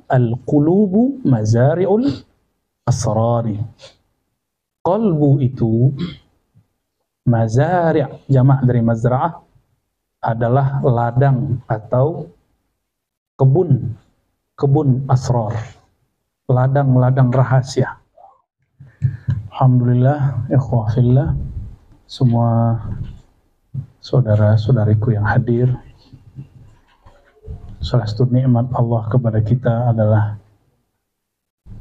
al-qulubu mazari'ul asrari. Qalbu itu mazari', jamak dari mazra'ah, adalah ladang atau kebun asrar, ladang-ladang rahasia. Alhamdulillah, ikhwah fillah, semua saudara-saudariku yang hadir, salah satu nikmat Allah kepada kita adalah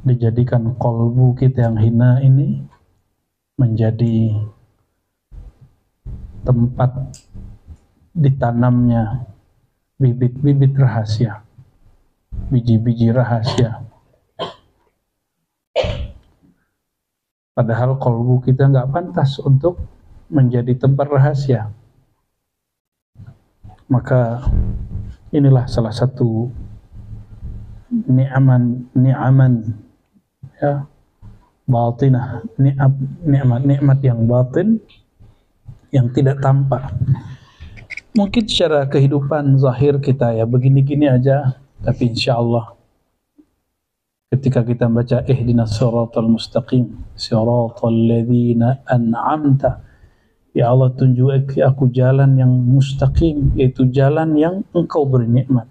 dijadikan qalbu kita yang hina ini menjadi tempat ditanamnya bibit-bibit rahasia, biji-biji rahasia. Padahal qalbu kita nggak pantas untuk menjadi tempat rahasia. Maka inilah salah satu ni'aman ya, batinah, nikmat yang batin yang tidak tampak. Mungkin secara kehidupan zahir kita ya begini-gini aja, tapi insyaallah ketika kita baca ihdinas siratal mustaqim, siratal ladzina an'amta, ya Allah tunjuki aku jalan yang mustaqim, yaitu jalan yang Engkau beri nikmat.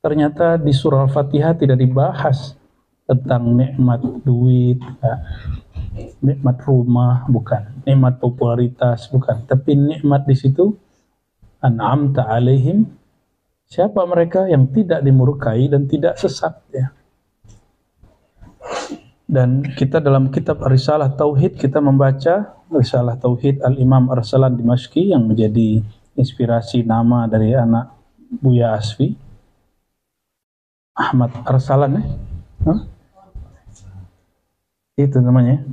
Ternyata di surah Al-Fatihah tidak dibahas tentang nikmat duit, nikmat rumah, bukan, nikmat popularitas, bukan, tapi nikmat di situ an'amta alaihim, siapa mereka yang tidak dimurkai dan tidak sesat ya. Dan kita dalam kitab Risalah Tauhid kita membaca Risalah Tauhid Al-Imam Arsalan Dimashqi yang menjadi inspirasi nama dari anak Buya Asfi, Ahmad Arsalan ya? Itu namanya.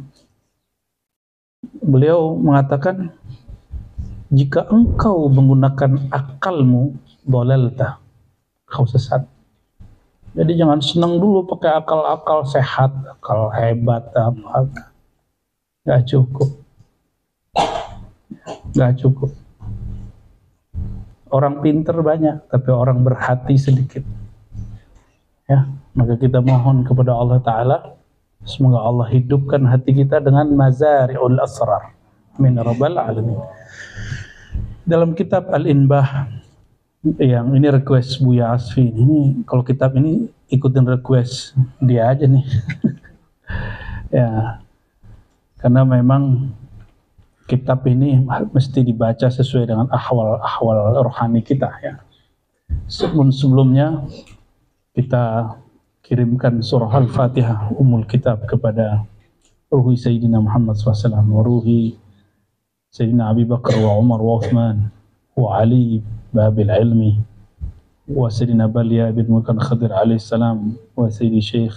Beliau mengatakan, jika engkau menggunakan akalmu, dolalta, kau sesat. Jadi jangan senang dulu pakai akal-akal sehat, akal hebat, apa. Gak cukup. Gak cukup. Orang pinter banyak, tapi orang berhati sedikit. Ya, maka kita mohon kepada Allah Ta'ala, semoga Allah hidupkan hati kita dengan mazari'ul asrar. Amin rabbal alamin. Dalam kitab Al-Inbah, yang ini request Buya Asfi, ini kalau kitab ini ikutin request dia aja nih. Ya, karena memang kitab ini mesti dibaca sesuai dengan ahwal rohani kita ya. Sebelumnya kita kirimkan surah Al-Fatihah Ummul Kitab kepada ruhi Sayyidina Muhammad SAW, ruhi Sayyidina Abi Bakar wa Umar wa Uthman wa Ali babil ilmi wa Sayyidina Balya bin Mulkan Khadir alaihi salam wa Sayyidi Syekh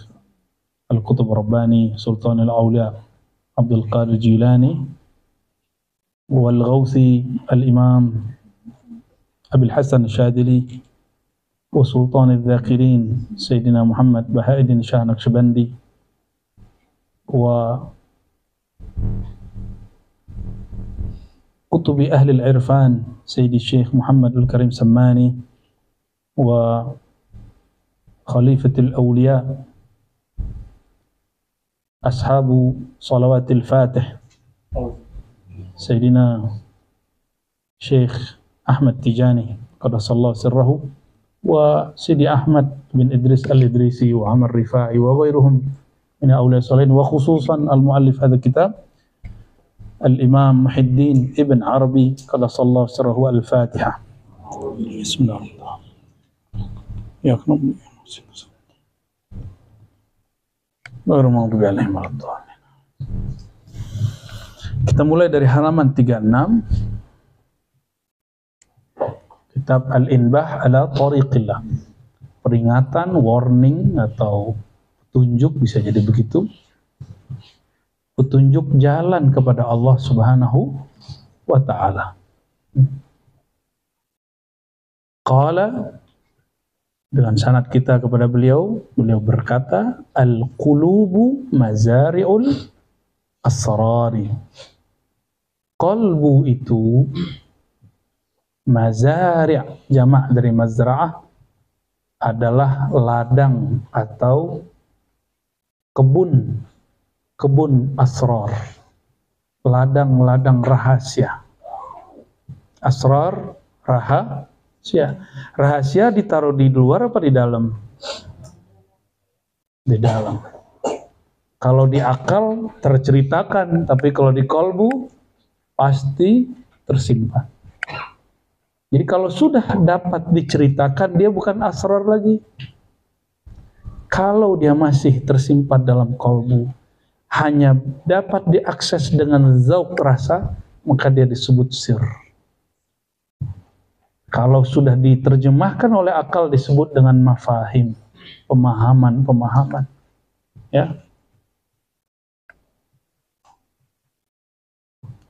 Al-Qutub Rabbani Sultan Al-Awliya Abdul Qadir Jilani wal Ghawthi Al-Imam Abil Hasan Syadili wa Sultan Al-Dhakirin Sayyidina Muhammad Bahauddin Shah Naqshbandi wa kutubi ahli al-irfan Sayyidi Syekh Muhammad Al-Karim Sammani wa Khalifatul Awliya ashabu salawatil Fatih Sayyidina Syekh Ahmad Tijani qaddasallahu sirrahu wa Sidi Ahmad bin Idris Al-Idrisi wa Amr Rifai wa ghairuhum min awliya salihin, wa khususan al-muallif hadha kitab Al-Imam Muhyiddin Ibn Arabi qaddasallahu sirrahu. Al-Fatihah. Bismillah. Ya Rabbi. Kita mulai dari halaman 36, kitab Al-Inbah ala Tariqillah, peringatan, warning atau petunjuk, bisa jadi begitu, petunjuk jalan kepada Allah Subhanahu wa ta'ala. Qala, dengan sanad kita kepada beliau berkata, al-qulubu mazari'ul asrari. Qalbu itu mazari', jamak dari mazra'ah, adalah ladang atau kebun asrar, ladang-ladang rahasia. Asrar, rahasia. Rahasia ditaruh di luar apa di dalam? Di dalam. Kalau di akal terceritakan, tapi kalau di kolbu pasti tersimpan. Jadi kalau sudah dapat diceritakan, dia bukan asrar lagi. Kalau dia masih tersimpan dalam kolbu, hanya dapat diakses dengan zauq rasa, maka dia disebut sir. Kalau sudah diterjemahkan oleh akal, disebut dengan mafahim, pemahaman. Ya.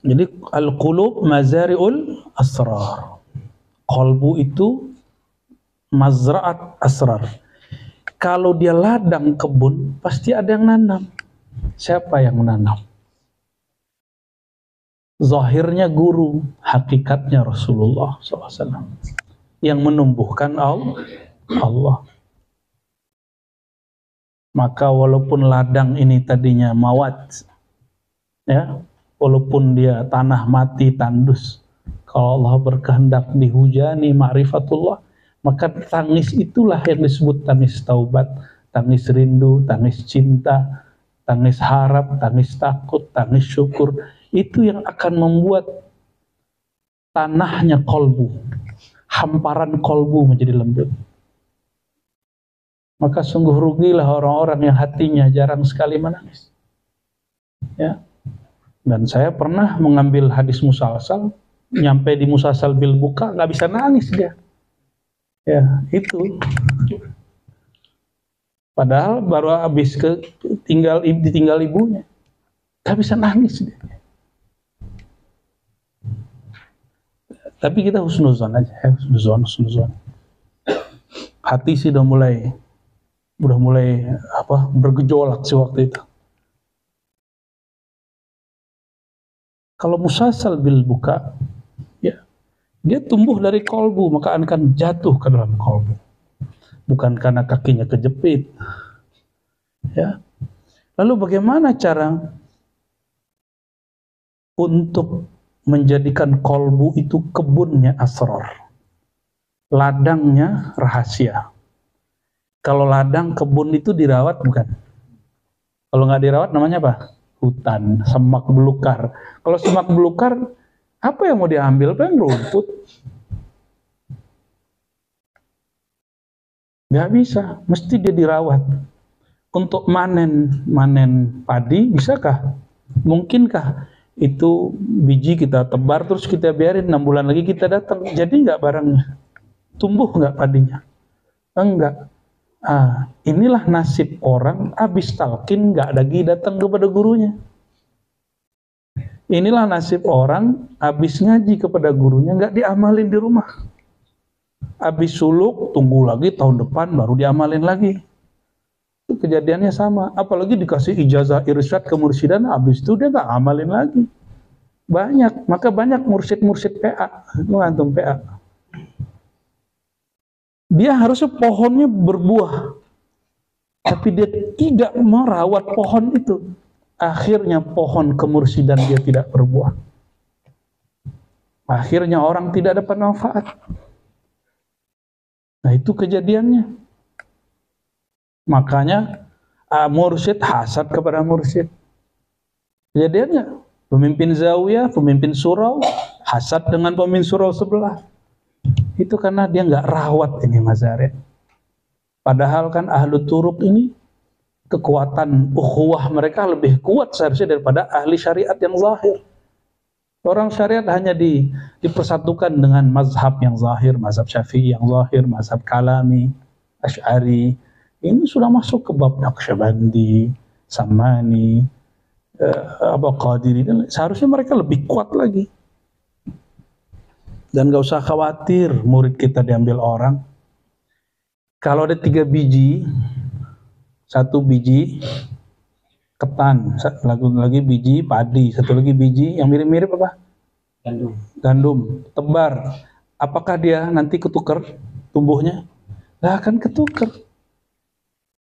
Jadi al-qulub mazari'ul asrar. Kolbu itu mazra'at asrar. Kalau dia ladang kebun, pasti ada yang nanam. Siapa yang menanam? Zahirnya guru, hakikatnya Rasulullah SAW. Yang menumbuhkan Allah. Maka walaupun ladang ini tadinya mawat, ya, walaupun dia tanah mati tandus, kalau Allah berkehendak dihujani ma'rifatullah, maka tangis itulah yang disebut tangis taubat, tangis rindu, tangis cinta, tangis harap, tangis takut, tangis syukur. Itu yang akan membuat tanahnya kolbu, hamparan kolbu menjadi lembut. Maka sungguh rugilah orang-orang yang hatinya jarang sekali menangis. Ya. Dan saya pernah mengambil hadis musalsal, nyampe di musalsal bil buka, nggak bisa nangis dia. Ya, itu. Padahal baru habis ditinggal ibunya, nggak bisa nangis dia. Tapi kita husnuzon aja, husnuzon. Hati sih udah mulai bergejolak sih waktu itu. Kalau musasal bil buka, ya, dia tumbuh dari kolbu, maka akan jatuh ke dalam kolbu. Bukan karena kakinya kejepit. Ya. Lalu bagaimana cara untuk menjadikan kolbu itu kebunnya asrar, ladangnya rahasia? Kalau ladang kebun itu dirawat bukan? Kalau nggak dirawat namanya apa? Hutan, semak belukar. Kalau semak belukar, apa yang mau diambil? Pengen rumput. Nggak bisa, mesti dia dirawat. Untuk manen padi, bisakah? Mungkinkah itu biji kita tebar terus kita biarin 6 bulan lagi kita datang? Jadi nggak barangnya? Tumbuh nggak padinya? Enggak. Inilah nasib orang habis talqin nggak lagi datang kepada gurunya. Inilah nasib orang habis ngaji kepada gurunya nggak diamalin di rumah. Habis suluk tunggu lagi tahun depan baru diamalin lagi. Itu kejadiannya sama. Apalagi dikasih ijazah irsyad kemursidan, habis itu dia nggak amalin lagi. Banyak, maka banyak mursyid PA, mengantum PA. Dia harusnya pohonnya berbuah, tapi dia tidak merawat pohon itu. Akhirnya pohon kemursidan dia tidak berbuah. Akhirnya orang tidak dapat manfaat. Nah itu kejadiannya. Makanya mursyid hasad kepada mursyid. Kejadiannya pemimpin zawiyah, pemimpin surau hasad dengan pemimpin surau sebelah. Itu karena dia nggak rawat ini mazharet. Padahal kan ahlu turuk ini kekuatan ukhuwah mereka lebih kuat seharusnya daripada ahli syariat yang zahir. Orang syariat hanya dipersatukan dengan mazhab yang zahir, mazhab Syafi'i yang zahir, mazhab Kalami, Asy'ari. Ini sudah masuk ke bab Naqsyabandi, Samani, Qadiri. Seharusnya mereka lebih kuat lagi. Dan gak usah khawatir murid kita diambil orang. Kalau ada 3 biji, 1 biji ketan, lagi biji padi, 1 lagi biji yang mirip-mirip apa? Gandum. Tebar. Apakah dia nanti ketukar tumbuhnya? nggak akan ketukar.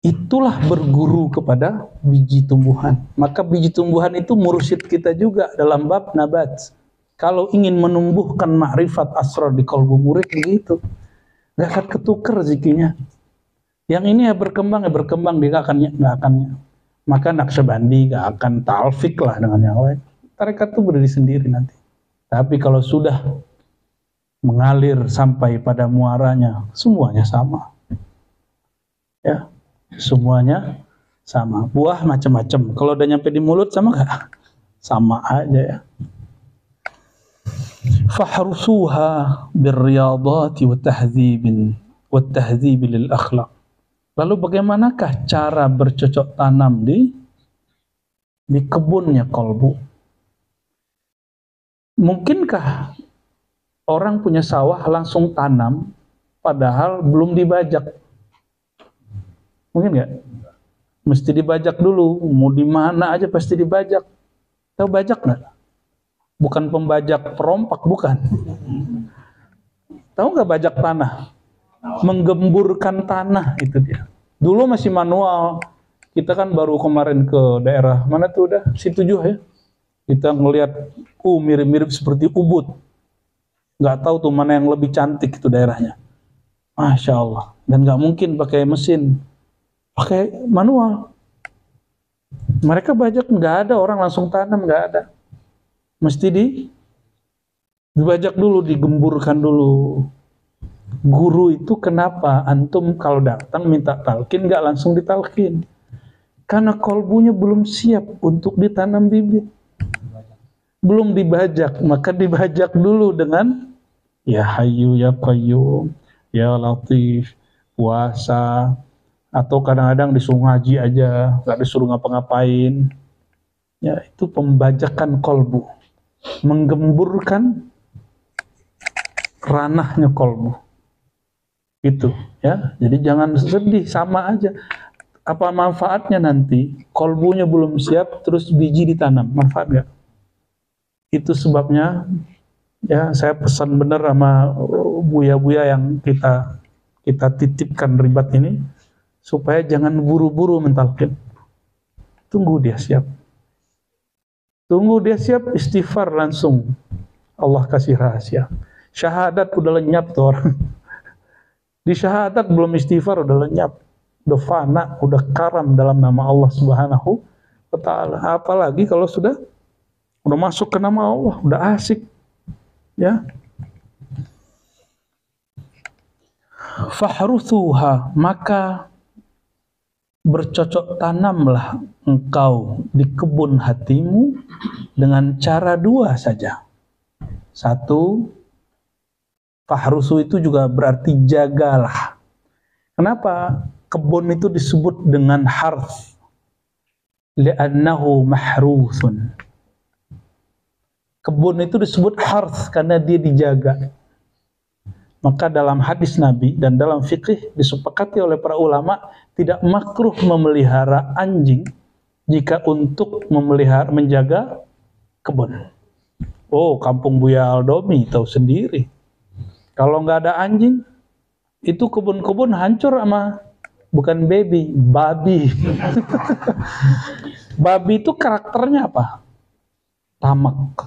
Itulah berguru kepada biji tumbuhan. Maka biji tumbuhan itu mursyid kita juga dalam bab nabat. Kalau ingin menumbuhkan ma'rifat asrar di kalbu murid begitu, nggak akan ketukar rezekinya. Yang ini ya berkembang, dia nggak akan. Maka Naqsyabandi nggak akan talfik lah dengan yang lain. Tarekat itu berdiri sendiri nanti. Tapi kalau sudah mengalir sampai pada muaranya, semuanya sama. Ya, semuanya sama. Buah macam-macam. Kalau udah nyampe di mulut sama nggak? Sama aja ya. Fahrusuha birriyadati wa tahdzib lil akhlaq. Lalu bagaimanakah cara bercocok tanam di kebunnya kalbu? Mungkinkah orang punya sawah langsung tanam padahal belum dibajak? Mungkin nggak? Mesti dibajak dulu. Mau di mana aja pasti dibajak. Tahu bajak nggak? Bukan pembajak perompak, bukan. Tahu nggak bajak tanah? Menggemburkan tanah itu dia. Dulu masih manual. Kita kan baru kemarin ke daerah mana tuh udah situ juga ya. Kita ngelihat mirip-mirip seperti Ubud. Nggak tahu tuh mana yang lebih cantik itu daerahnya. Masya Allah. Dan nggak mungkin pakai mesin, pakai manual. Mereka bajak nggak ada orang langsung tanam, nggak ada. Mesti dibajak dulu, digemburkan dulu. Guru itu kenapa antum kalau datang minta talqin nggak langsung ditalqin? Karena kolbunya belum siap untuk ditanam bibit. Belum dibajak, maka dibajak dulu dengan ya Hayyu ya Qayyum, ya Latif, puasa, atau kadang-kadang disuruh ngaji aja, nggak disuruh ngapa-ngapain. Ya, itu pembajakan kolbu, menggemburkan ranahnya kolbu. Itu ya, jadi jangan sedih, sama aja. Apa manfaatnya nanti kolbunya belum siap terus biji ditanam, manfaat nggak? Itu sebabnya ya saya pesan bener sama buya-buya yang kita titipkan ribat ini, supaya jangan buru-buru mentalkin. Tunggu dia siap. Tunggu dia siap, istighfar langsung. Allah kasih rahasia. Syahadat udah lenyap tuh orang. Di syahadat belum istighfar udah lenyap, udah fana, udah karam dalam nama Allah Subhanahu wa Ta'ala. Apalagi kalau sudah masuk ke nama Allah, udah asik, ya. Fahruthuha, maka bercocok tanamlah engkau di kebun hatimu dengan cara dua saja. Satu, fahrusu itu juga berarti jagalah. Kenapa kebun itu disebut dengan harth? Li'annahu mahruthun. Kebun itu disebut harth karena dia dijaga. Maka dalam hadis Nabi dan dalam fikih disepakati oleh para ulama, tidak makruh memelihara anjing jika untuk menjaga kebun. Oh, kampung Buya Aldomi tahu sendiri. Kalau nggak ada anjing, itu kebun-kebun hancur sama bukan babi. Babi itu karakternya apa? Tamak.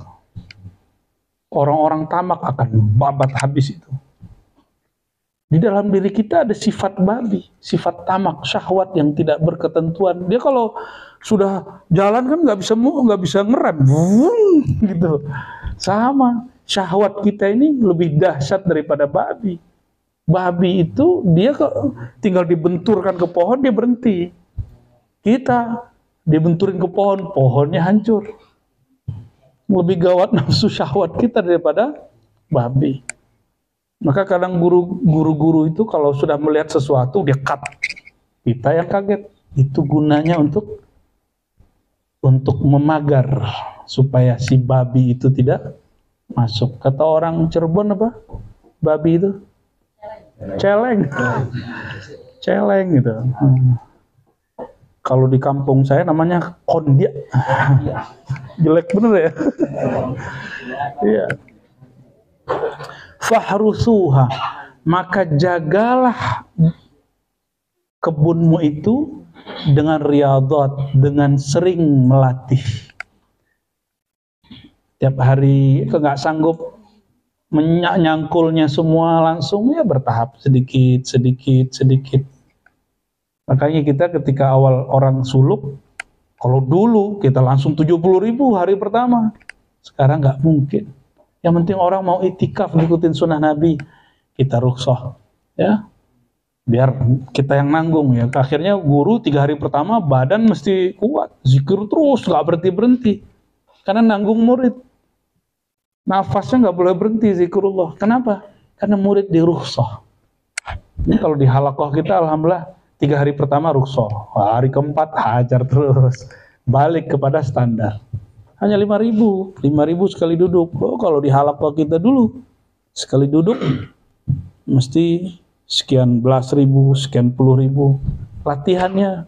Orang-orang tamak akan babat habis itu. Di dalam diri kita ada sifat babi, sifat tamak, syahwat yang tidak berketentuan. Dia kalau sudah jalan kan nggak bisa ngerem, gitu. Sama, syahwat kita ini lebih dahsyat daripada babi. Babi itu dia tinggal dibenturkan ke pohon dia berhenti. Kita dibenturin ke pohon, pohonnya hancur. Lebih gawat nafsu syahwat kita daripada babi. Maka kadang guru-guru itu kalau sudah melihat sesuatu dia cut. Kita yang kaget. Itu gunanya untuk memagar supaya si babi itu tidak masuk. Kata orang Cirebon apa? Babi itu celeng. Celeng gitu. Kalau di kampung saya namanya kondia. Jelek bener ya. Iya. Fahrusuha, maka jagalah kebunmu itu dengan riyadhat, dengan sering melatih. Tiap hari itu nggak sanggup nyangkulnya semua langsung, ya bertahap sedikit. Makanya kita ketika awal orang suluk, kalau dulu kita langsung 70.000 hari pertama, sekarang nggak mungkin. Yang penting orang mau itikaf ngikutin sunnah Nabi, kita rukhsah, ya biar kita yang nanggung ya. Akhirnya guru 3 hari pertama badan mesti kuat, zikir terus nggak berhenti karena nanggung murid. Nafasnya nggak boleh berhenti zikrullah. Kenapa? Karena murid dirukhsah. Ini kalau di halakoh kita alhamdulillah 3 hari pertama rukhsah, hari keempat hajar terus, balik kepada standar. Hanya 5.000 sekali duduk. Oh, kalau di halakoh kita dulu sekali duduk mesti sekian belas ribu, sekian puluh ribu latihannya.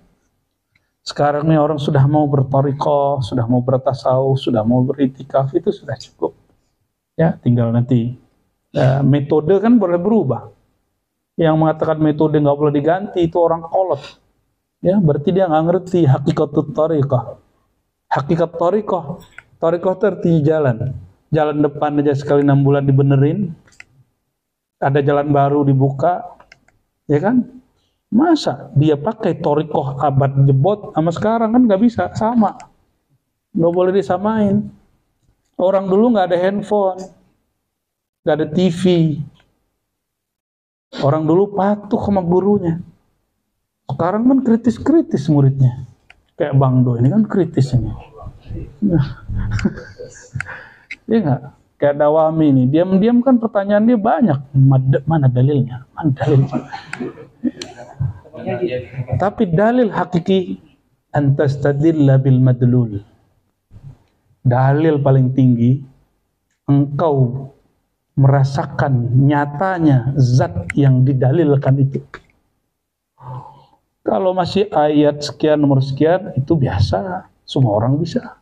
Sekarang nih orang sudah mau berthariqah, sudah mau bertasawuf, sudah mau beritikaf, itu sudah cukup. Ya, tinggal nanti metode kan boleh berubah. Yang mengatakan metode nggak boleh diganti itu orang kolot. Ya, berarti dia nggak ngerti hakikat thariqah. Hakikat thariqah itu artinya jalan. Jalan depan aja sekali 6 bulan dibenerin, ada jalan baru dibuka, ya kan? Masa dia pakai thariqah abad jebot sama sekarang kan nggak bisa sama, nggak boleh disamain. Orang dulu nggak ada handphone, nggak ada TV. Orang dulu patuh sama gurunya. Sekarang kan kritis muridnya. Kayak Bang Do ini kan kritis ini. Iya nggak? Kayak Dawami nih, diam-diam kan pertanyaan dia banyak. Mana dalilnya? Mana dalilnya? Tapi dalil hakiki antastadilla bil madlul. Dalil paling tinggi, engkau merasakan nyatanya zat yang didalilkan itu. Kalau masih ayat sekian nomor sekian, itu biasa, semua orang bisa.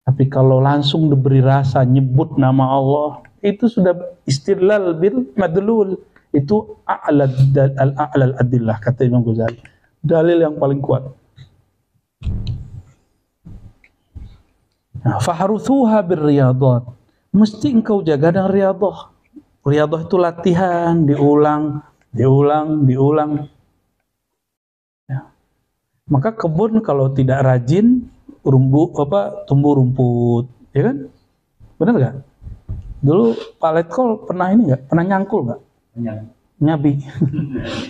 Tapi kalau langsung diberi rasa nyebut nama Allah, itu sudah istidlal bil madlul. Itu a'lal adillah, kata Imam Ghazali. Dalil yang paling kuat. Nah, faharuthuha birriyadhat. Mesti engkau jaga dengan riyadhah. Riyadhah itu latihan, diulang. Ya. Maka kebun kalau tidak rajin, tumbuh rumput, ya kan? Benar nggak? Dulu Pak Letkol pernah ini nggak? Pernah nyangkul nggak? Nyabi.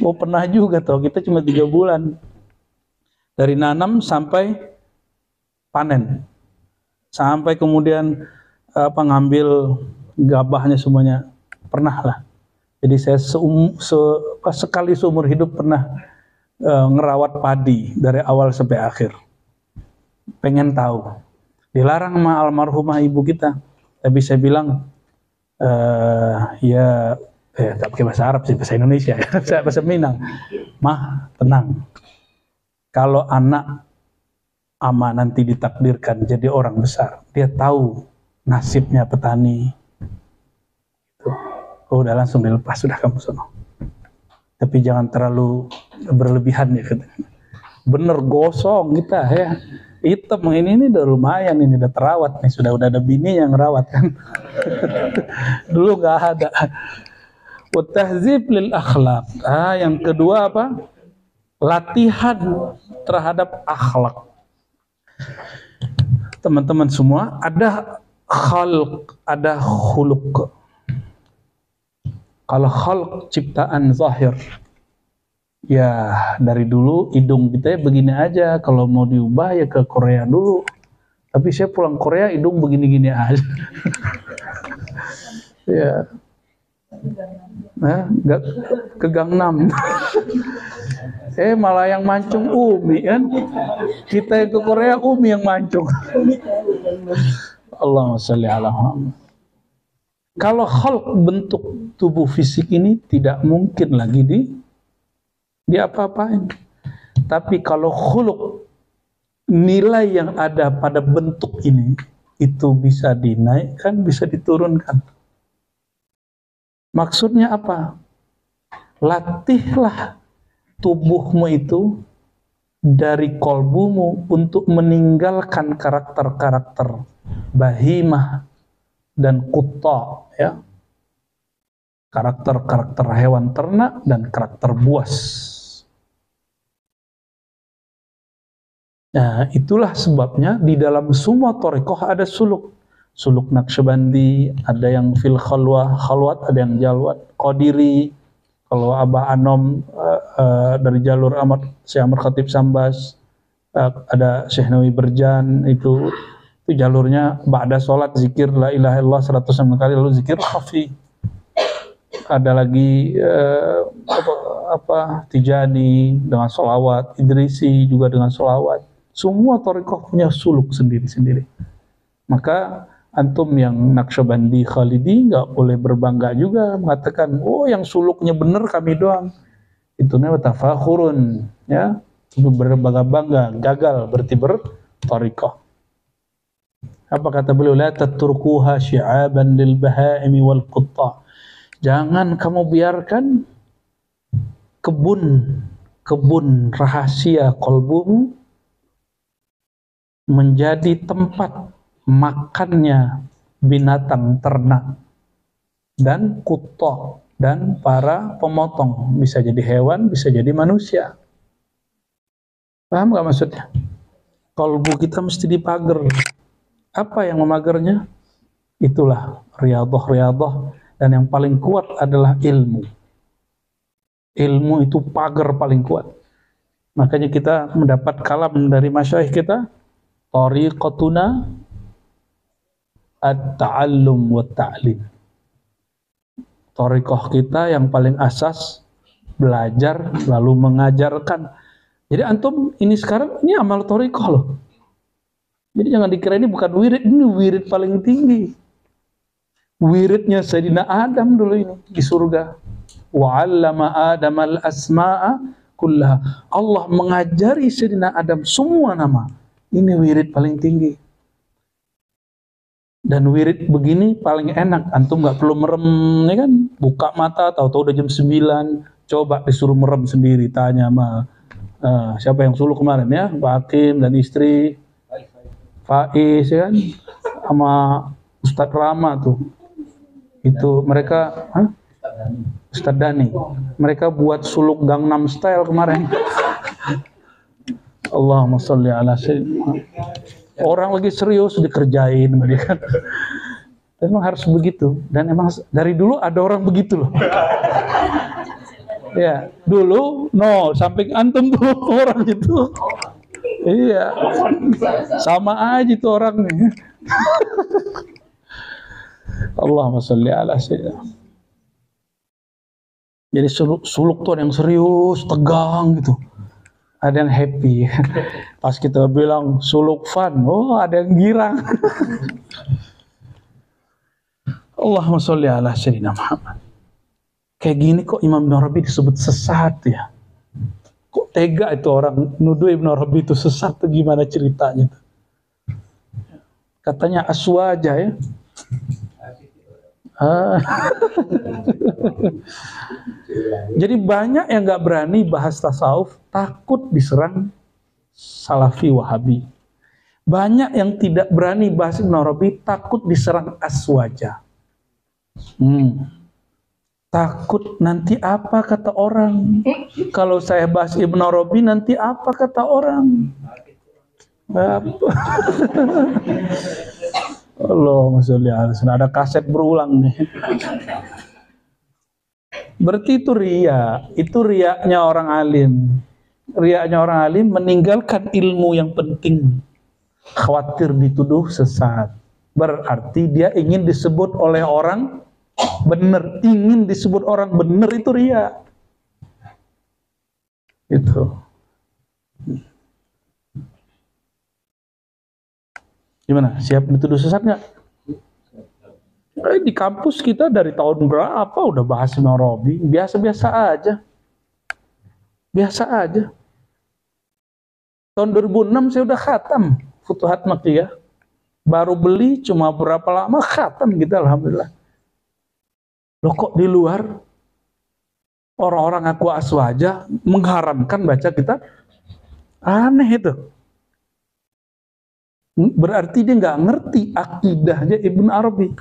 Oh pernah juga toh. Kita cuma 3 bulan dari nanam sampai panen, sampai kemudian ngambil gabahnya semuanya, pernah lah. Jadi saya sekali seumur hidup pernah ngerawat padi dari awal sampai akhir. Pengen tahu. Dilarang sama almarhumah ibu kita, tapi saya bilang tak pakai bahasa Arab sih, bahasa Indonesia ya. Bahasa Minang. Mah, tenang. Kalau anak ama nanti ditakdirkan jadi orang besar, dia tahu nasibnya petani. Oh, udah langsung dilepas, sudah kamu sono. Tapi jangan terlalu berlebihan ya. Bener gosong kita ya. Hitam ini udah lumayan, ini udah terawat nih, sudah ada bini yang ngerawat kan. Dulu nggak ada. Tahzib lil akhlak. Yang kedua apa? Latihan terhadap akhlak. Teman-teman semua, ada khalq, ada khuluq. Kalau khalq ciptaan zahir, ya dari dulu hidung kita begini aja. Kalau mau diubah ya ke Korea dulu. Tapi saya pulang Korea hidung begini-gini aja. Ya. Nggak ke Gangnam. Malah yang mancung Umi kan. Kita yang ke Korea Umi yang mancung. Allahumma sholli ala Muhammad. Kalau khalq bentuk tubuh fisik ini tidak mungkin lagi di apa-apain. Tapi kalau khuluq, nilai yang ada pada bentuk ini itu bisa dinaikkan, bisa diturunkan. Maksudnya apa? Latihlah tubuhmu itu dari kolbumu untuk meninggalkan karakter-karakter bahimah dan kutta, ya. Karakter-karakter hewan ternak dan karakter buas. Nah, itulah sebabnya di dalam semua thariqah ada suluk. Suluk Naqsyabandi, ada yang fil khalwat, ada yang jalwat, Qadiri. Kalau Abah Anom dari jalur Syekh Ahmad Khatib Sambas, ada Syekh Nawawi Berjan, itu jalurnya ba'da sholat zikir la ilaha illallah 106 kali, lalu zikir khafi. Ada lagi Tijani dengan sholawat, Idrisi juga dengan sholawat. Semua thariqah punya suluk sendiri-sendiri. Maka antum yang Naqsyabandi Khalidi nggak boleh berbangga juga mengatakan, oh yang suluknya benar kami doang. Itu namanya tafakhurun, ya. Berbangga-bangga, gagal berarti berthariqah. Apa kata beliau? La tatrukuha syi'aban lil bahaimi wal qutta. Jangan kamu biarkan kebun rahasia kolbumu menjadi tempat makannya binatang ternak dan kutta dan para pemotong. Bisa jadi hewan, bisa jadi manusia. Paham gak maksudnya? Kolbu kita mesti dipagar. Apa yang memagarnya? Itulah riyadhah. Dan yang paling kuat adalah ilmu. Ilmu itu pagar paling kuat. Makanya kita mendapat kalam dari masyayikh kita, tariqatuna at-ta'allum wa ta'lim. Thariqah kita yang paling asas belajar lalu mengajarkan. Jadi antum ini sekarang ini amal thariqah loh. Jadi jangan dikira ini bukan wirid, ini wirid paling tinggi. Wiridnya Sayyidina Adam dulu ini di surga. Wa 'allama Adam al-asma'a kullaha. Allah mengajari Sayyidina Adam semua nama. Ini wirid paling tinggi. Dan wirid begini paling enak. Antum nggak perlu merem, ya kan? Buka mata, tahu-tahu udah jam 9. Coba disuruh merem sendiri, tanya sama siapa yang suluk kemarin ya, Pak Hakim dan istri Faiz, ya kan? Sama Ustadz Rama tuh. Itu mereka, Ustadz Dani. Mereka buat suluk Gangnam Style kemarin. Allahumma sholli ala sayyidina. Orang lagi serius dikerjain mereka. Memang harus begitu. Dan emang dari dulu ada orang begitu loh. Ya, dulu samping antum tuh orang itu. Iya. Sama aja itu orangnya. Allahumma sholli ala sayyidina. Jadi suluk tuh ada yang serius, tegang gitu. Ada yang happy. Pas kita bilang suluk fun, ada yang girang. Allahumma sholli ala sayyidina Muhammad. Kayak gini kok Imam Ibn Arabi disebut sesat ya. Kok tega itu orang nuduh Ibn Arabi itu sesat, tuh gimana ceritanya? Katanya aswaja ya. Jadi banyak yang gak berani bahas tasawuf, takut diserang Salafi Wahabi. Banyak yang tidak berani bahas Ibn Arabi, takut diserang aswaja. Takut nanti apa kata orang. Kalau saya bahas Ibn Arabi nanti apa kata orang. Allahumma sholli ala sayyidina. Ada kaset berulang nih. Berarti itu riya. Itu riyanya orang alim. Riyanya orang alim meninggalkan ilmu yang penting. Khawatir dituduh sesat. Berarti dia ingin disebut oleh orang benar. Ingin disebut orang benar, itu riya. Itu. Gimana? Siap dituduh sesat nggak? Di kampus kita dari tahun berapa udah bahas Ibn Arabi. Biasa-biasa aja. Biasa aja. Tahun 2006 saya udah khatam Futuhat Makkiyah. Baru beli cuma berapa lama khatam gitu, alhamdulillah. Loh kok di luar orang-orang aku aswaja mengharamkan baca kitab? Aneh itu. Berarti dia nggak ngerti akidahnya Ibn Arabi.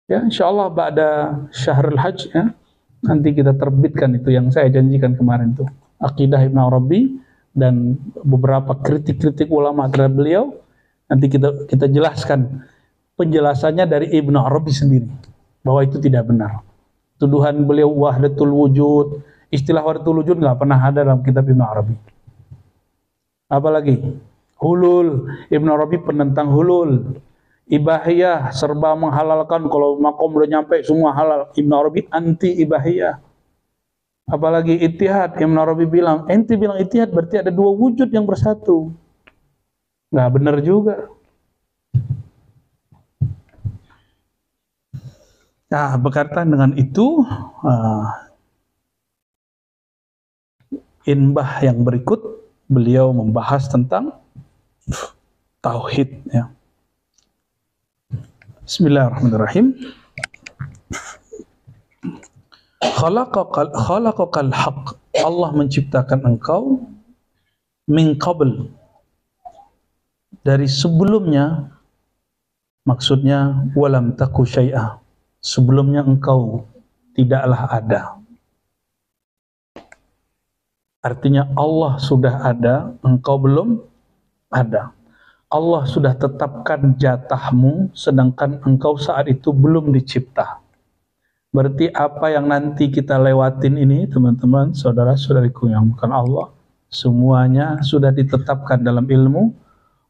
Ya, insya Allah pada Syahrul Hajj ya, nanti kita terbitkan itu yang saya janjikan kemarin tuh. Akidah Ibn Arabi dan beberapa kritik-kritik ulama terhadap beliau. Nanti kita jelaskan penjelasannya dari Ibn Arabi sendiri bahwa itu tidak benar. Tuduhan beliau wahdatul wujud, istilah wahdatul wujud nggak pernah ada dalam kitab Ibn Arabi. Apalagi hulul, Ibn Arabi penentang hulul. Ibahiyah serba menghalalkan, kalau makom udah nyampe semua halal. Ibn Arabi anti ibahiyah. Apalagi ittihad, Ibn Arabi bilang, ente bilang ittihad berarti ada dua wujud yang bersatu. Nggak benar juga. Nah, berkaitan dengan itu, inbah yang berikut, beliau membahas tentang tauhid. Ya. Bismillahirrahmanirrahim. Khalaqakal haq. Allah menciptakan engkau min qabl, dari sebelumnya, maksudnya walam taku syai'ah, sebelumnya engkau tidaklah ada. Artinya Allah sudah ada, engkau belum ada. Allah sudah tetapkan jatahmu, sedangkan engkau saat itu belum dicipta. Berarti apa yang nanti kita lewatin ini, teman-teman, saudara-saudariku yang bukan Allah, semuanya sudah ditetapkan dalam ilmu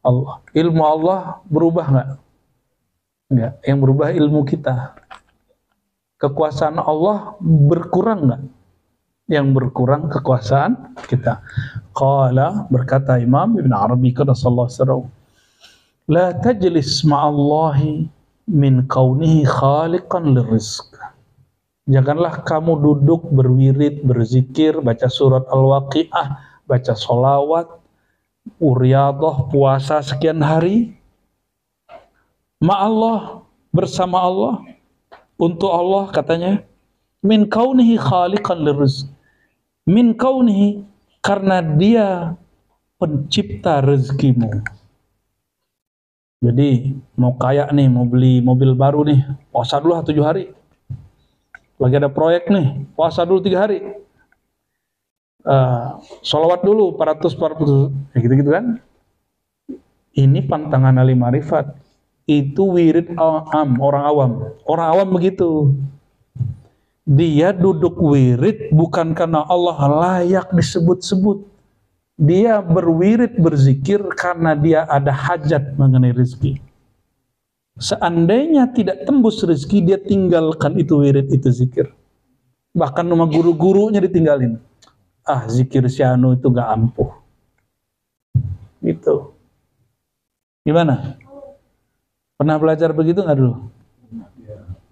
Allah. Ilmu Allah berubah nggak? Enggak. Yang berubah ilmu kita. Kekuasaan Allah berkurang nggak? Yang berkurang kekuasaan kita. Qala, berkata Imam Ibn Arabi qaddasallahu sirrahu, la tajlis ma'allahi min kaunihi khaliqan lirizq. Janganlah kamu duduk berwirid, berzikir, baca surat Al-Waqi'ah, baca sholawat, uriyadah, puasa sekian hari, ma'allah, bersama Allah, untuk Allah katanya, min kaunihi khaliqan lirizq. Min kaunihi, karena dia pencipta rezekimu. Jadi mau kaya nih, mau beli mobil baru nih, puasa dulu 7 hari. Lagi ada proyek nih, puasa dulu 3 hari. Sholawat dulu 400 gitu-gitu kan. Ini pantangan ahli marifat. Itu wirid orang awam. Orang awam begitu. Dia duduk wirid bukan karena Allah layak disebut-sebut. Dia berwirid, berzikir karena dia ada hajat mengenai rezeki. Seandainya tidak tembus rezeki, dia tinggalkan itu wirid, itu zikir. Bahkan sama guru-gurunya ditinggalin. Ah, zikir si anu itu gak ampuh. Gitu. Gimana? Pernah belajar begitu gak dulu?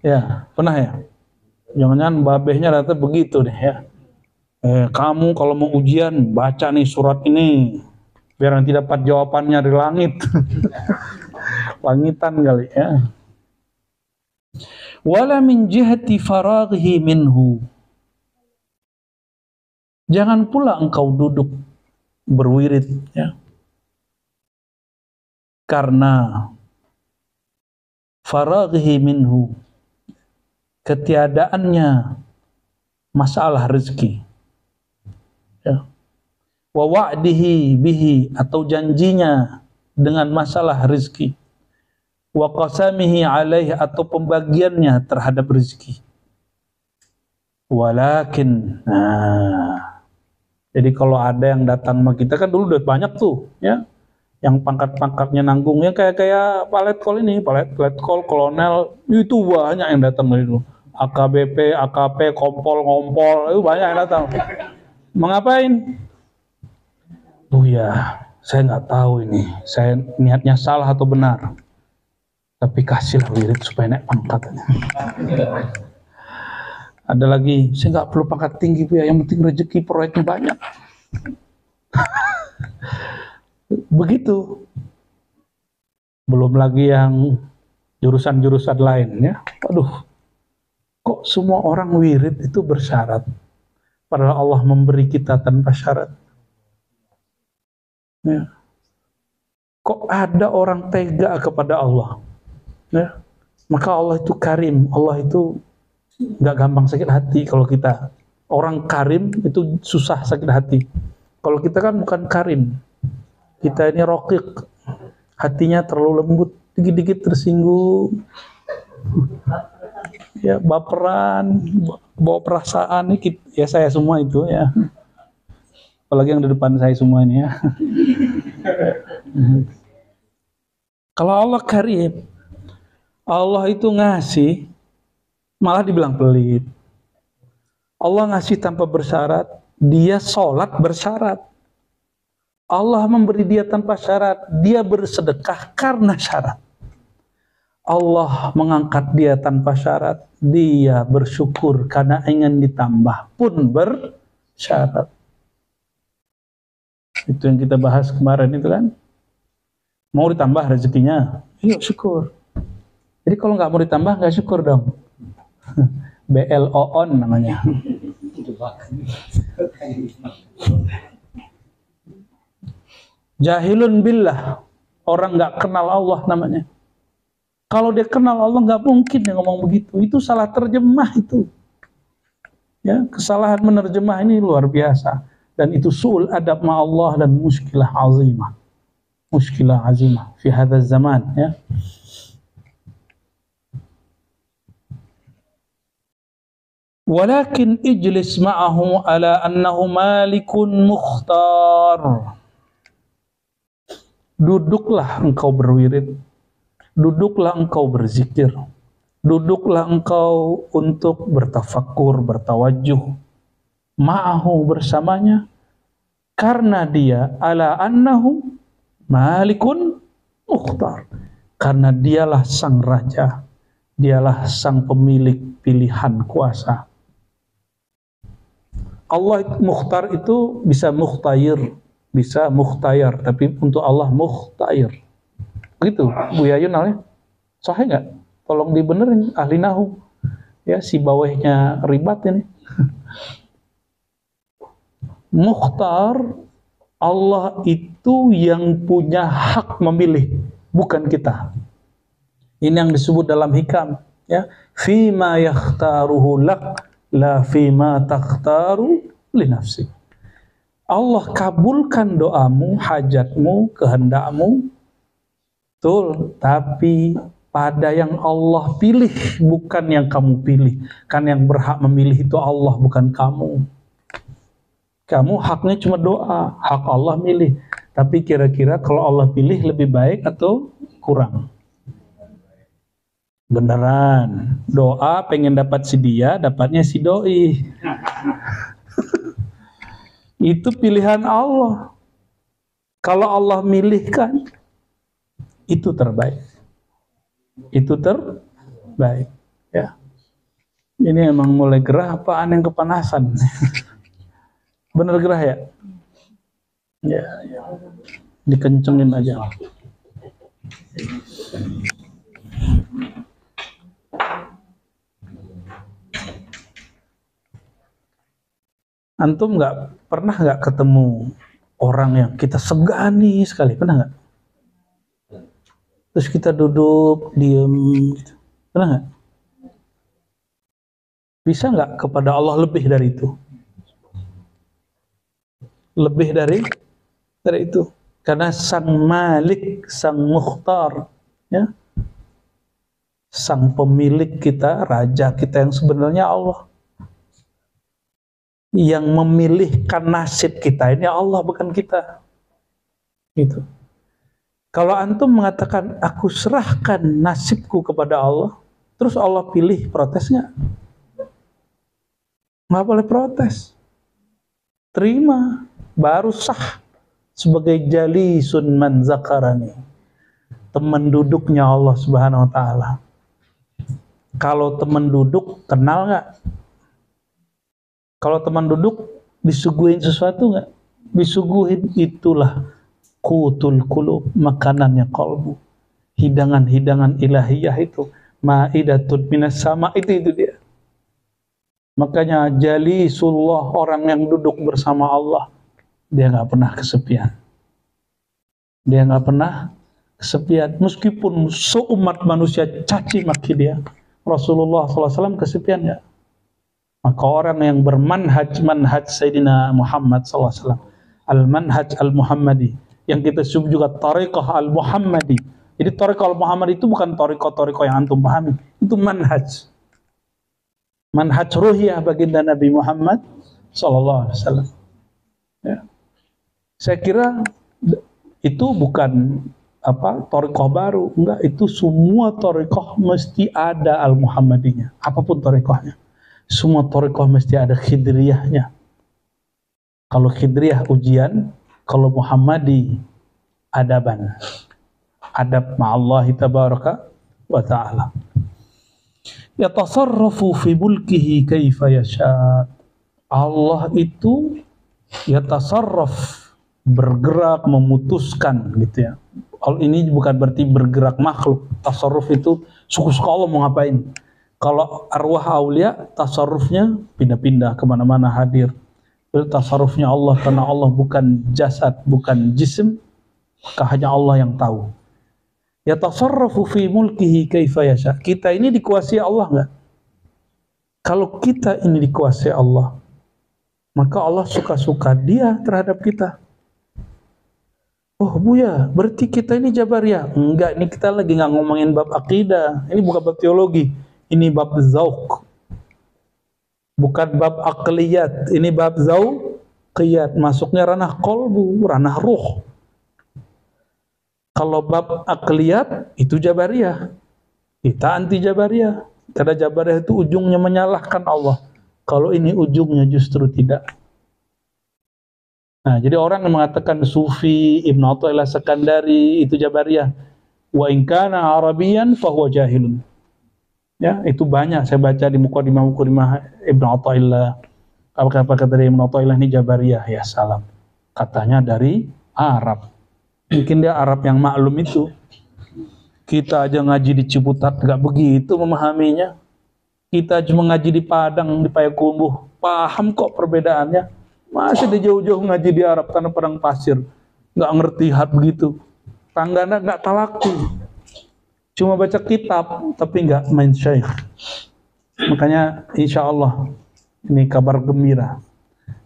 Ya, pernah ya? Jangan-jangan babehnya rata begitu deh ya. Kamu kalau mau ujian baca nih surat ini biar nanti dapat jawabannya dari langit. Langitan kali ya. Wala min jihati faraghi minhu. Jangan pula engkau duduk berwirid ya. Karena faraghi minhu, ketiadaannya masalah rezeki. Ya. Wa wa'dihi bihi, atau janjinya dengan masalah rezeki. Wa qasamihi alaihi, atau pembagiannya terhadap rezeki. Walakin, jadi kalau ada yang datang sama kita, kan dulu udah banyak tuh ya, yang pangkat-pangkatnya nanggungnya kayak Pak Letkol ini, Pak Letkol, kolonel, itu banyak yang datang dari dulu. AKBP, AKP, kompol, ngompol, itu banyak yang datang. Mengapain? Oh ya, saya nggak tahu ini, saya niatnya salah atau benar. Tapi kasihlah wirid supaya naik pangkat. Ada lagi, saya nggak perlu pangkat tinggi Bu ya, yang penting rezeki proyeknya banyak. Begitu. Belum lagi yang jurusan-jurusan lain ya. Aduh. Kok semua orang wirid itu bersyarat, padahal Allah memberi kita tanpa syarat? Ya. Kok ada orang tega kepada Allah? Ya. Maka Allah itu karim, Allah itu nggak gampang sakit hati. Kalau kita orang karim itu susah sakit hati. Kalau kita kan bukan karim, kita ini rokik, hatinya terlalu lembut, dikit-dikit tersinggung, ya baperan, bawa perasaan. Ya saya semua itu ya, apalagi yang di depan saya semua ini ya. Kalau Allah karim, Allah itu ngasih, malah dibilang pelit. Allah ngasih tanpa bersyarat, dia sholat bersyarat. Allah memberi dia tanpa syarat, dia bersedekah karena syarat. Allah mengangkat dia tanpa syarat, dia bersyukur karena ingin ditambah pun bersyarat. Itu yang kita bahas kemarin itu kan. Mau ditambah rezekinya, yuk syukur. Jadi kalau nggak mau ditambah, nggak syukur dong. BLOON namanya. Jahilun billah, orang nggak kenal Allah namanya. Kalau dia kenal Allah nggak mungkin dia ngomong begitu. Itu salah terjemah itu. Ya, kesalahan menerjemah ini luar biasa. Dan itu su'ul adab ma Allah dan muskilah azimah. Muskilah azimah fi hadzal zaman ya. Walakin ijlis ma'ahu ala annahu malikun mukhtar. Duduklah engkau berwirid, duduklah engkau berzikir, duduklah engkau untuk bertafakkur, bertawajuh ma'ahu bersamanya, karena dia ala annahu malikun mukhtar, karena dialah sang raja, dialah sang pemilik pilihan kuasa. Allah mukhtar itu bisa mukhtayir, bisa mukhtayar, tapi untuk Allah mukhtair. Begitu Bu Yayun ya? Sahih nggak? Tolong dibenerin ahli nahu. Ya, si bawahnya ribat ini. Mukhtar, Allah itu yang punya hak memilih, bukan kita. Ini yang disebut dalam hikam, ya. Fima yakhtaruhu lak la fima takhtaru li nafsi. Allah kabulkan doamu, hajatmu, kehendakmu, betul, tapi pada yang Allah pilih, bukan yang kamu pilih. Kan yang berhak memilih itu Allah, bukan kamu. Kamu haknya cuma doa, hak Allah milih. Tapi kira-kira kalau Allah pilih lebih baik atau kurang? Beneran, doa pengen dapat si dia, dapatnya si doi. Itu pilihan Allah. Kalau Allah milihkan, itu terbaik. Itu terbaik. Ya. Ini emang mulai gerah apaan yang kepanasan? Bener gerah ya? Ya, ya. Dikencengin aja. Antum pernah nggak ketemu orang yang kita segani sekali, pernah nggak? Terus kita duduk diem, gitu. Pernah nggak? Bisa nggak kepada Allah lebih dari itu? Lebih dari itu, karena sang Malik, sang Mukhtar, ya, sang pemilik kita, raja kita yang sebenarnya Allah. Yang memilihkan nasib kita ini Allah, bukan kita. Gitu. Kalau antum mengatakan aku serahkan nasibku kepada Allah, terus Allah pilih, protes nggak? Nggak boleh protes. Terima, baru sah sebagai jalisun man zakarani, teman duduknya Allah Subhanahu wa taala. Kalau teman duduk, kenal nggak? Kalau teman duduk disuguhin sesuatu nggak? Disuguhin, itulah qutul qulub, makanannya qalbu. Hidangan-hidangan ilahiyah itu, maidatun minas sama, itu dia. Makanya jalisullah, orang yang duduk bersama Allah, dia nggak pernah kesepian. Dia nggak pernah kesepian, meskipun seumat manusia caci maki dia. Rasulullah SAW kesepian nggak? Maka orang yang bermanhaj Sayyidina Muhammad SAW, al-manhaj al-Muhammadi, yang kita sebut juga tariqah al-Muhammadi. Jadi tariqah al-Muhammadi itu bukan tariqah yang antum pahami, itu manhaj ruhiyah baginda Nabi Muhammad SAW. Ya. Saya kira itu bukan tariqah baru, enggak, itu semua tariqah mesti ada al-Muhammadinya, apapun tariqahnya. Semua tariqah mesti ada khidriyahnya. Kalau khidriyah ujian, kalau Muhammadi adaban, adab ma'allahi tabaraka wa ta'ala. Yatasarrafu fi mulkihi kaifa yasha. Allah itu yatasarraf, bergerak, memutuskan gitu ya. Ini bukan berarti bergerak makhluk. Tasarruf itu suka-suka Allah mau ngapain. Kalau arwah aulia, tasarrufnya pindah-pindah kemana-mana hadir. Itu tasarrufnya Allah, karena Allah bukan jasad, bukan jisim, maka hanya Allah yang tahu. Yatasarrafu fi mulkihi kaifa yasha. Kita ini dikuasai Allah enggak? Kalau kita ini dikuasai Allah, maka Allah suka-suka dia terhadap kita. Oh Buya, berarti kita ini Jabariyah? Enggak, ini kita lagi nggak ngomongin bab akidah. Ini bukan bab teologi, ini bab zauq. Bukan bab akliyat, ini bab zauqiyat. Masuknya ranah kolbu, ranah ruh. Kalau bab akliyat itu Jabariyah, kita anti Jabariyah, karena Jabariyah itu ujungnya menyalahkan Allah. Kalau ini ujungnya justru tidak. Nah, jadi orang yang mengatakan Sufi, Ibn Athaillah Sekandari itu Jabariyah, wa in kana Arabiyan fahuwa jahilun. Ya, itu banyak saya baca di mukadimah Ibn Athaillah. Apa kata dari Ibn Athaillah ini Jabariyah? Ya salam. Katanya dari Arab. Mungkin dia Arab yang maklum itu. Kita aja ngaji di Ciputat nggak begitu memahaminya. Kita cuma ngaji di Padang, di Payakumbuh, paham kok perbedaannya. Masih di jauh-jauh ngaji di Arab, tanah padang pasir, nggak ngerti hat begitu. Tanggana nggak talaki, cuma baca kitab tapi nggak main syekh. Makanya insya Allah ini kabar gembira.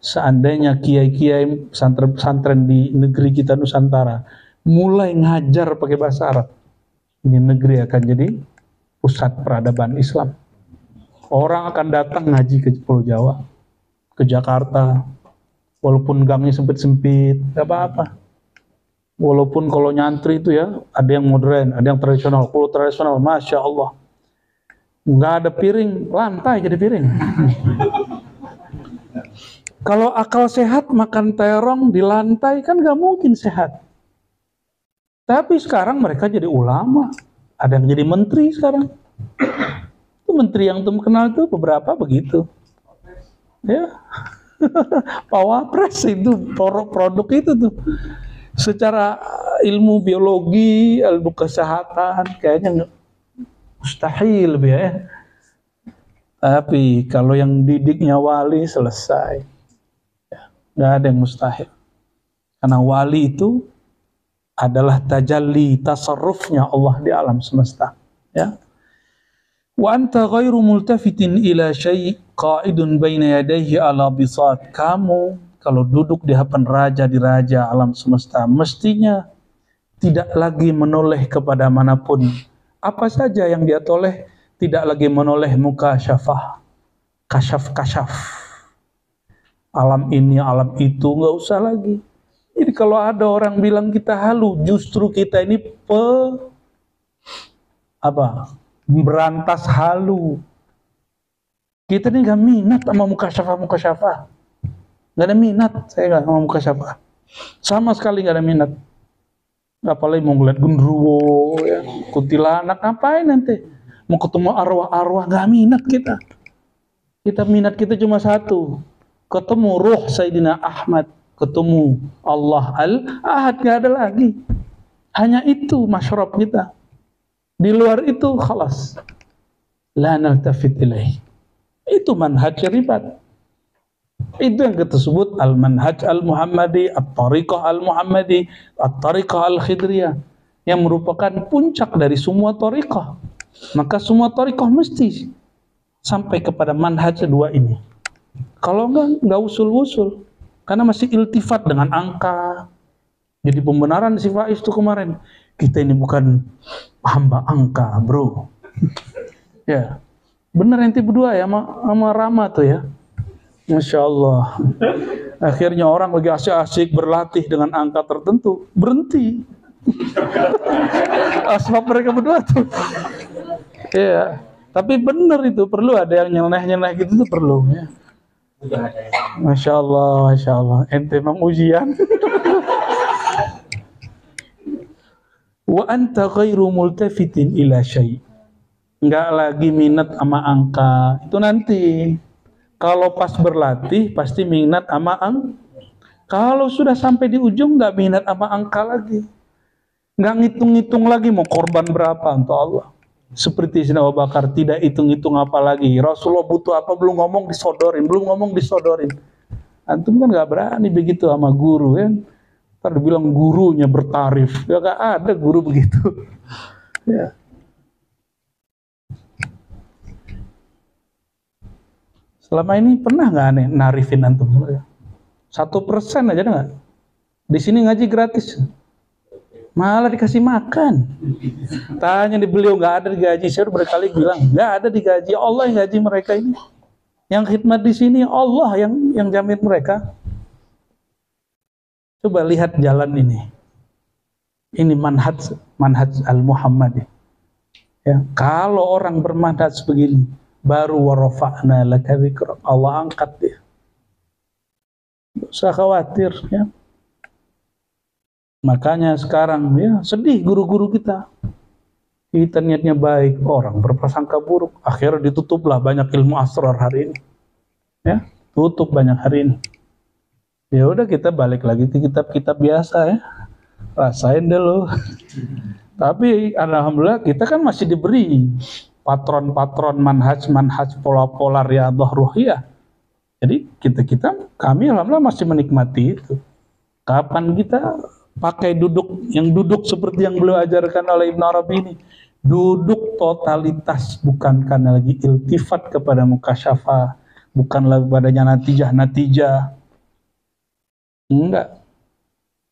Seandainya kiai-kiai pesantren di negeri kita Nusantara mulai ngajar pakai bahasa Arab, ini negeri akan jadi pusat peradaban Islam. Orang akan datang ngaji ke Pulau Jawa, ke Jakarta, walaupun gangnya sempit-sempit, gak apa-apa. Walaupun kalau nyantri itu ya, ada yang modern, ada yang tradisional. Kalau tradisional, Masya Allah, nggak ada piring, lantai jadi piring. Kalau akal sehat, makan terong di lantai kan gak mungkin sehat. Tapi sekarang mereka jadi ulama, ada yang jadi menteri sekarang. Itu menteri yang tuh kenal tuh beberapa begitu. Ya, Pawapres itu produk itu tuh. Secara ilmu biologi, ilmu kesehatan, kayaknya mustahil ya. Tapi kalau yang didiknya wali selesai. Nggak ada yang mustahil. Karena wali itu adalah tajalli, tasarrufnya Allah di alam semesta. Ya. Wa anta ghairu multafitin ila syai' qa'idun baina yadayhi ala bisat. Kamu kalau duduk di hadapan raja di raja alam semesta, mestinya tidak lagi menoleh kepada manapun. Apa saja yang dia toleh, tidak lagi menoleh muka syafah, kasyaf-kasyaf. Alam ini, alam itu, nggak usah lagi. Jadi kalau ada orang bilang kita halu, justru kita ini berantas halu. Kita ini nggak minat sama muka syafah. Nggak ada minat, saya nggak sama muka syafah. Sama sekali nggak ada minat. Apalagi mau ngeliat gendruwo, ya, kuntilanak, ngapain nanti? Mau ketemu arwah-arwah, nggak minat kita. Minat kita cuma satu. Ketemu ruh Sayyidina Ahmad, ketemu Allah Al-Ahad, gak ada lagi. Hanya itu masyrab kita. Di luar itu khalas. La naltafit ilaih. Itu manhaj ribat. Itu yang kita sebut al-manhaj al-Muhammadi, at-tariqah al-Muhammadi, at-tariqah al-Khidriyah, yang merupakan puncak dari semua tariqah. Maka semua tariqah mesti sampai kepada manhaj dua ini. Kalau enggak usul-usul. Karena masih iltifat dengan angka. Jadi pembenaran si Faiz itu kemarin, kita ini bukan hamba angka, bro. Ya, bener ente berdua ya sama Rama tuh ya. Masya Allah. Akhirnya orang lagi asik-asik berlatih dengan angka tertentu, berhenti. Sebab mereka berdua tuh. Ya, tapi bener itu, perlu ada yang nyeleneh-nyeleneh gitu tuh perlu ya. Masya Allah, Masya Allah. Ente emang ujian. Wa anta ghairu multafitin ila syai'. Enggak lagi minat sama angka. Itu nanti. Kalau pas berlatih pasti minat sama angka. Kalau sudah sampai di ujung enggak minat sama angka lagi. Enggak ngitung-ngitung lagi mau korban berapa untuk Allah. Seperti Sayyidina Abu Bakar, tidak hitung-hitung apa lagi. Rasulullah butuh apa, belum ngomong disodorin. Antum kan enggak berani begitu sama guru kan. Ntar dibilang gurunya bertarif. Ya gak ada guru begitu. Ya. Selama ini pernah nggak aneh narifin antum? 1% aja nggak? Di sini ngaji gratis. Malah dikasih makan. Tanya di beliau, nggak ada digaji. Saya udah berkali bilang nggak ada digaji. Allah yang gaji mereka ini. Yang khidmat di sini Allah yang jamin mereka. Coba lihat jalan ini. Ini manhaj al-Muhammadi. Ya, kalau orang bermanhaj begini, baru warafa'na laka dzikrak, Allah angkat dia. Tidak usah khawatir ya. Makanya sekarang ya sedih guru-guru kita. Kita niatnya baik, orang berprasangka buruk. Akhirnya ditutuplah banyak ilmu asrar hari ini. Ya, tutup banyak hari ini. Ya udah kita balik lagi ke kitab-kitab biasa ya. Rasain dulu. Tapi alhamdulillah kita kan masih diberi patron-patron manhaj pola-pola riyadhah ruhiyah. Jadi kami alhamdulillah masih menikmati itu. Kapan kita pakai duduk seperti yang beliau ajarkan oleh Ibn Arabi ini, duduk totalitas, bukan karena lagi iltifat kepada mukasyafah, bukan lagi padanya natijah. Enggak.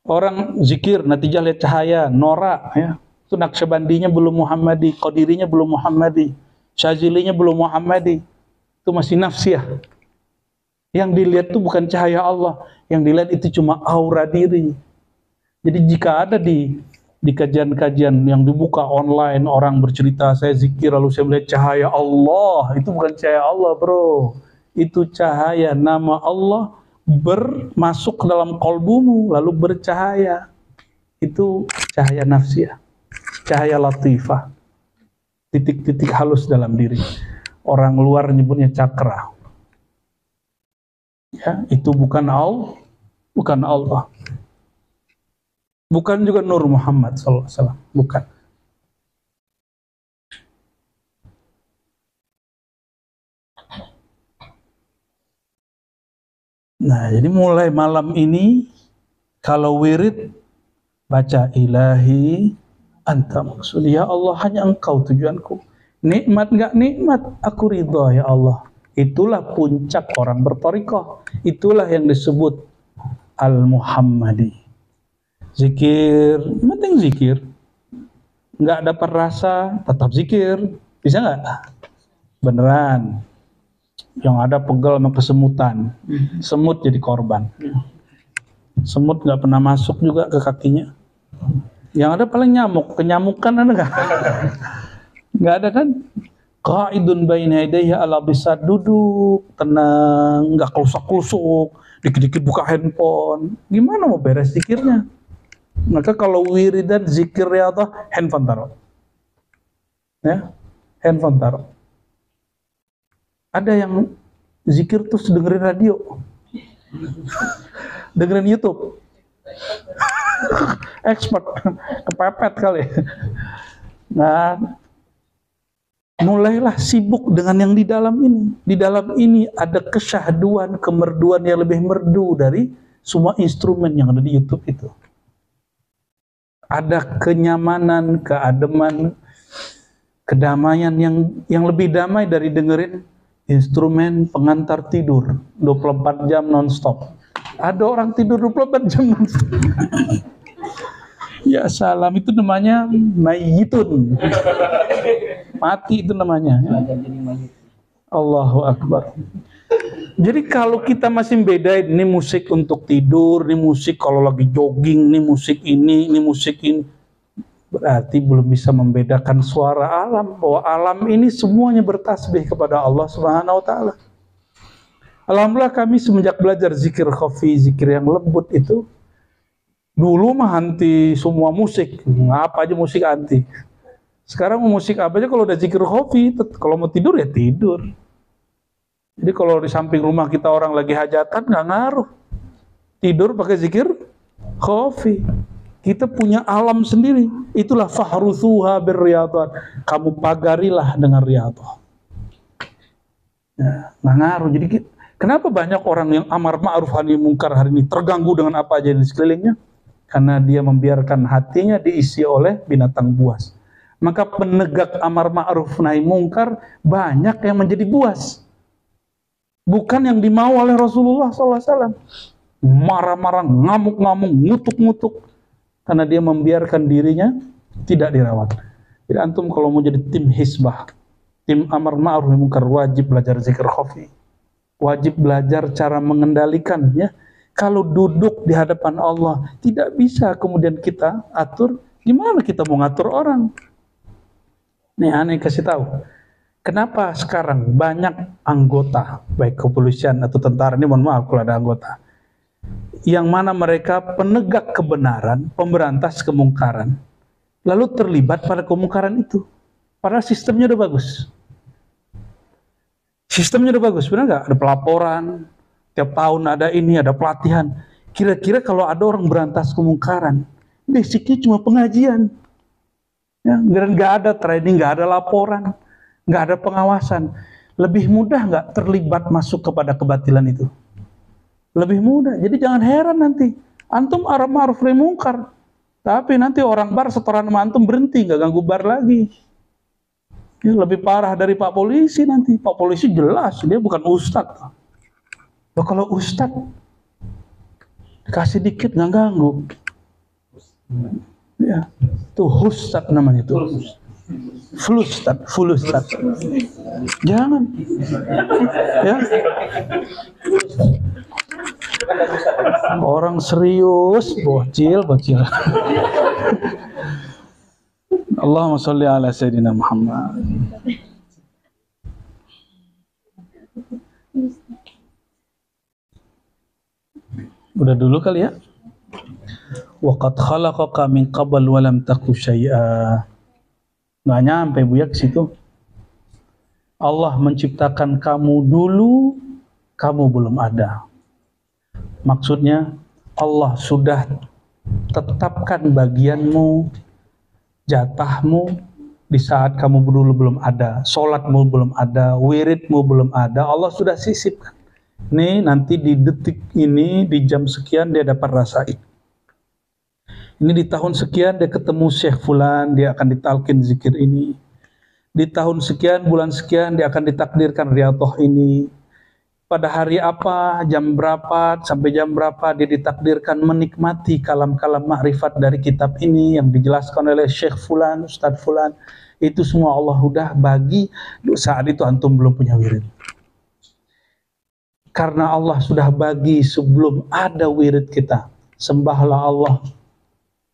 Orang zikir natijah lihat cahaya, norak ya. Itu Naqsyabandinya belum Muhammadi, Qadirinya belum Muhammadi, Syazilinya belum Muhammadi. Itu masih nafsiyah. Yang dilihat itu bukan cahaya Allah, yang dilihat itu cuma aura diri. Jadi jika ada di kajian-kajian yang dibuka online, orang bercerita saya zikir lalu saya melihat cahaya Allah, itu bukan cahaya Allah, bro. Itu cahaya nama Allah bermasuk ke dalam kolbumu lalu bercahaya. Itu cahaya nafsiyah, cahaya latifah, titik-titik halus dalam diri. Orang luar nyebutnya cakra. Ya, itu bukan Allah, bukan juga Nur Muhammad SAW, bukan. Nah, jadi mulai malam ini kalau wirid baca ilahi anta maksud, ya Allah hanya engkau tujuanku. Nikmat enggak nikmat, aku ridha ya Allah. Itulah puncak orang berthariqah. Itulah yang disebut al-Muhammadi. Zikir, penting zikir. Enggak dapat rasa, tetap zikir. Bisa enggak? Beneran. Yang ada pegel sama kesemutan. Semut jadi korban. Semut nggak pernah masuk juga ke kakinya. Yang ada paling nyamuk. Kenyamukan ada nggak? Nggak ada kan? Qaidun baina yadayhi ala bisa duduk tenang, nggak kelusuk-kelusuk, dikit-dikit buka handphone. Gimana mau beres zikirnya? Maka kalau wiridan zikir riyadhah, handphone taruh. Ya, handphone taruh. Ada yang zikir terus dengerin radio, dengerin YouTube, expert, kepepet kali. Nah, mulailah sibuk dengan yang di dalam ini. Di dalam ini ada kesyahduan, kemerduan yang lebih merdu dari semua instrumen yang ada di YouTube itu. Ada kenyamanan, keademan, kedamaian yang lebih damai dari dengerin instrumen pengantar tidur 24 jam non-stop. Ada orang tidur 24 jam non-stop. Ya salam, itu namanya mayyitun. Mati itu namanya. Allahu Akbar. Jadi kalau kita masih bedain, ini musik untuk tidur, ini musik kalau lagi jogging, ini musik ini, berarti belum bisa membedakan suara alam, bahwa alam ini semuanya bertasbih kepada Allah Subhanahu wa taala. Alhamdulillah kami semenjak belajar zikir khafi, zikir yang lembut itu, dulu mah anti semua musik, apa aja musik anti. Sekarang musik apa aja kalau udah zikir khafi, kalau mau tidur ya tidur. Jadi kalau di samping rumah kita orang lagi hajatan nggak ngaruh, tidur pakai zikir khafi. Kita punya alam sendiri. Itulah fahruthuha birriyadhat. Kamu pagarilah dengan riyadhah. Ya, nggak ngaruh. Jadi kenapa banyak orang yang amar ma'ruf nahi mungkar hari ini terganggu dengan apa aja di sekelilingnya? Karena dia membiarkan hatinya diisi oleh binatang buas. Maka penegak amar ma'ruf nahi mungkar banyak yang menjadi buas. Bukan yang dimau oleh Rasulullah SAW. Marah-marah, ngamuk-ngamuk, ngutuk-ngutuk. Karena dia membiarkan dirinya tidak dirawat. Jadi antum kalau mau jadi tim hisbah, tim amar ma'ruf nahi mungkar, wajib belajar zikir khafi. Wajib belajar cara mengendalikannya. Kalau duduk di hadapan Allah, tidak bisa kemudian kita atur. Gimana kita mau ngatur orang? Nih aneh kasih tahu. Kenapa sekarang banyak anggota, baik kepolisian atau tentara, ini mohon maaf kalau ada anggota, yang mana mereka penegak kebenaran, pemberantas kemungkaran, lalu terlibat pada kemungkaran itu. Padahal sistemnya udah bagus. Sistemnya udah bagus, benar nggak? Ada pelaporan, tiap tahun ada ini, ada pelatihan. Kira-kira kalau ada orang berantas kemungkaran, basicnya cuma pengajian. Ya, nggak ada training, nggak ada laporan, nggak ada pengawasan. Lebih mudah nggak terlibat masuk kepada kebatilan itu? Lebih mudah. Jadi jangan heran nanti antum amar ma'ruf nahi mungkar, tapi nanti orang bar setoran sama antum berhenti, nggak ganggu bar lagi. Ya, lebih parah dari Pak Polisi nanti. Pak Polisi jelas dia bukan ustadz. Loh, kalau ustadz kasih dikit nggak ganggu. Ya, itu ustadz namanya itu. Full ustadz. Jangan. Ya. Orang serius, bocil. Allahumma sholli ala Sayyidina Muhammad. Udah dulu kali ya. Wa qad khalaqaka min qabl wa lam taku syai'a. Nggak nyampe Buya ke situ. Allah menciptakan kamu dulu, kamu belum ada. Maksudnya Allah sudah tetapkan bagianmu, jatahmu di saat kamu dulu belum ada, sholatmu belum ada, wiridmu belum ada, Allah sudah sisipkan. Nih nanti di detik ini, di jam sekian dia dapat rasain. Ini di tahun sekian dia ketemu Syekh Fulan, dia akan ditalkin zikir ini. Di tahun sekian, bulan sekian dia akan ditakdirkan riyadhah ini. Pada hari apa, jam berapa, sampai jam berapa dia ditakdirkan menikmati kalam-kalam ma'rifat dari kitab ini yang dijelaskan oleh Syekh Fulan, Ustadz Fulan. Itu semua Allah udah bagi. Saat itu antum belum punya wirid. Karena Allah sudah bagi sebelum ada wirid kita. Sembahlah Allah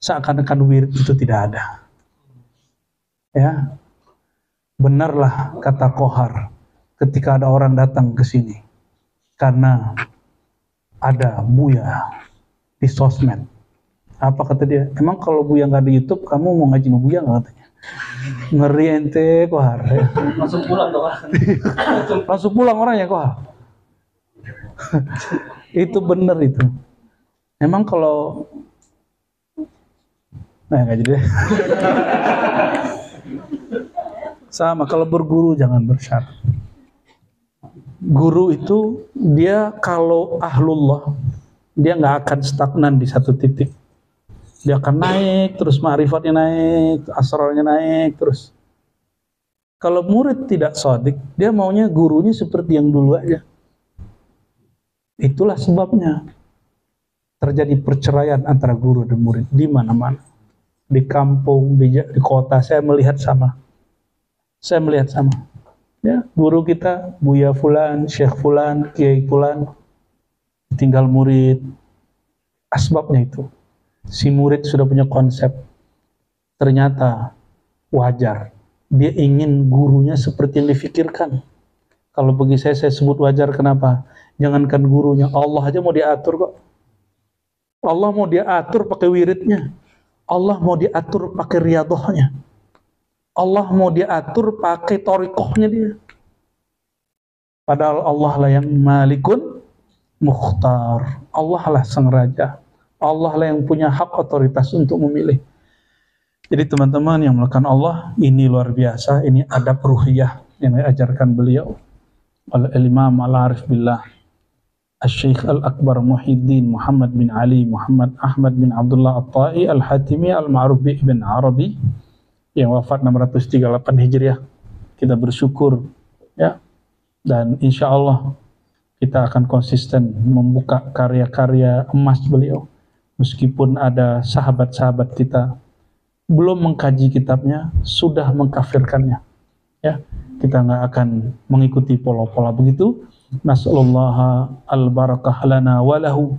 seakan-akan wirid itu tidak ada. Ya, benarlah kata Kohar ketika ada orang datang ke sini. Karena ada Buya di sosmed. Apa kata dia? Emang kalau Buya nggak di YouTube, kamu mau ngaji sama Buya nggak katanya? Ngeri ente Kohar. Langsung pulang dong. Langsung pulang orangnya Kohar. Itu bener itu. Emang kalau nggak jadi deh. Sama, kalau berguru jangan bersyarat. Guru itu dia kalau ahlullah, dia nggak akan stagnan di satu titik. Dia akan naik, terus ma'rifatnya naik, asrarnya naik, terus. Kalau murid tidak shadiq, dia maunya gurunya seperti yang dulu aja. Itulah sebabnya terjadi perceraian antara guru dan murid di mana-mana. Di kampung, di kota, saya melihat sama. Ya, guru kita, Buya Fulan, Syekh Fulan, Kiai Fulan, tinggal murid. Asbabnya itu. Si murid sudah punya konsep. Ternyata wajar. Dia ingin gurunya seperti yang difikirkan. Kalau bagi saya sebut wajar, kenapa? Jangankan gurunya, Allah aja mau diatur kok. Allah mau diatur pakai wiridnya. Allah mau diatur pakai riadohnya. Allah mau diatur pakai torikohnya dia. Padahal Allah lah yang malikun mukhtar. Allah lah sang raja. Allah lah yang punya hak otoritas untuk memilih. Jadi teman-teman yang melakukan Allah, ini luar biasa. Ini adab ruhiyah yang diajarkan beliau oleh Imam Al-Arif Billah Al-Syekh Al-Akbar Muhyiddin Muhammad bin Ali Muhammad Ahmad bin Abdullah At-Tai Al-Hatimi Al-Ma'ruf bi Ibn Arabi yang wafat 638 Hijriah. Kita bersyukur ya, dan insya Allah kita akan konsisten membuka karya-karya emas beliau. Meskipun ada sahabat-sahabat kita belum mengkaji kitabnya, sudah mengkafirkannya. Ya, kita nggak akan mengikuti pola-pola begitu. Nas'alullah al-barakah lana walahu,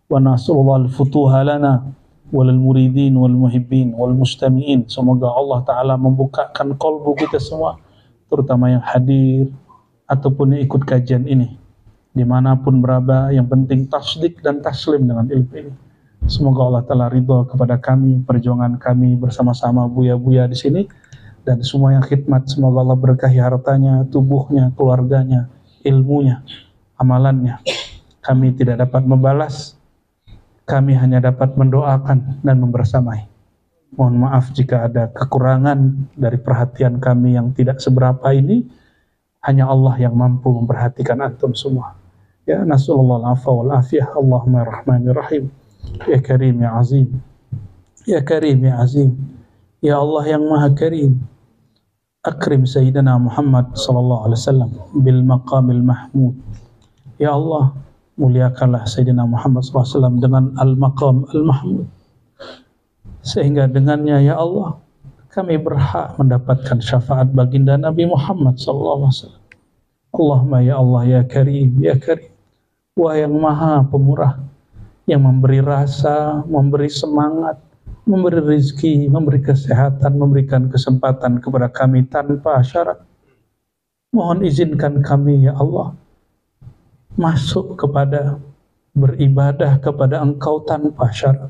wa nas'alullah al-futuha lana walil muridin wal muhibbin wal mustami'in. Semoga Allah Ta'ala membukakan kolbu kita semua, terutama yang hadir ataupun yang ikut kajian ini, dimanapun berada. Yang penting tasdik dan taslim dengan ilmu ini. Semoga Allah Ta'ala ridha kepada kami, perjuangan kami bersama-sama buya-buya di sini, dan semua yang khidmat. Semoga Allah berkahi hartanya, tubuhnya, keluarganya, ilmunya, amalannya. Kami tidak dapat membalas, kami hanya dapat mendoakan dan membersamai. Mohon maaf jika ada kekurangan dari perhatian kami yang tidak seberapa ini. Hanya Allah yang mampu memperhatikan antum semua. Ya, nasallallahu al-afwa wal afiyah. Allahumma rahmanir rahim. Ya Karim ya Azim. Ya Karim ya Azim. Ya Allah yang Maha Karim, akrim Sayyidina Muhammad sallallahu alaihi wasallam bil maqamil mahmud. Ya Allah, muliakanlah Sayyidina Muhammad sallallahu alaihi wasallam dengan al-maqam al-mahmud, sehingga dengannya ya Allah kami berhak mendapatkan syafaat baginda Nabi Muhammad sallallahu alaihi wasallam. Allahumma ya Allah ya Karim ya Karim. Wah yang Maha Pemurah, yang memberi rasa, memberi semangat, memberi rezeki, memberi kesehatan, memberikan kesempatan kepada kami tanpa syarat. Mohon izinkan kami ya Allah masuk kepada beribadah kepada Engkau tanpa syarat.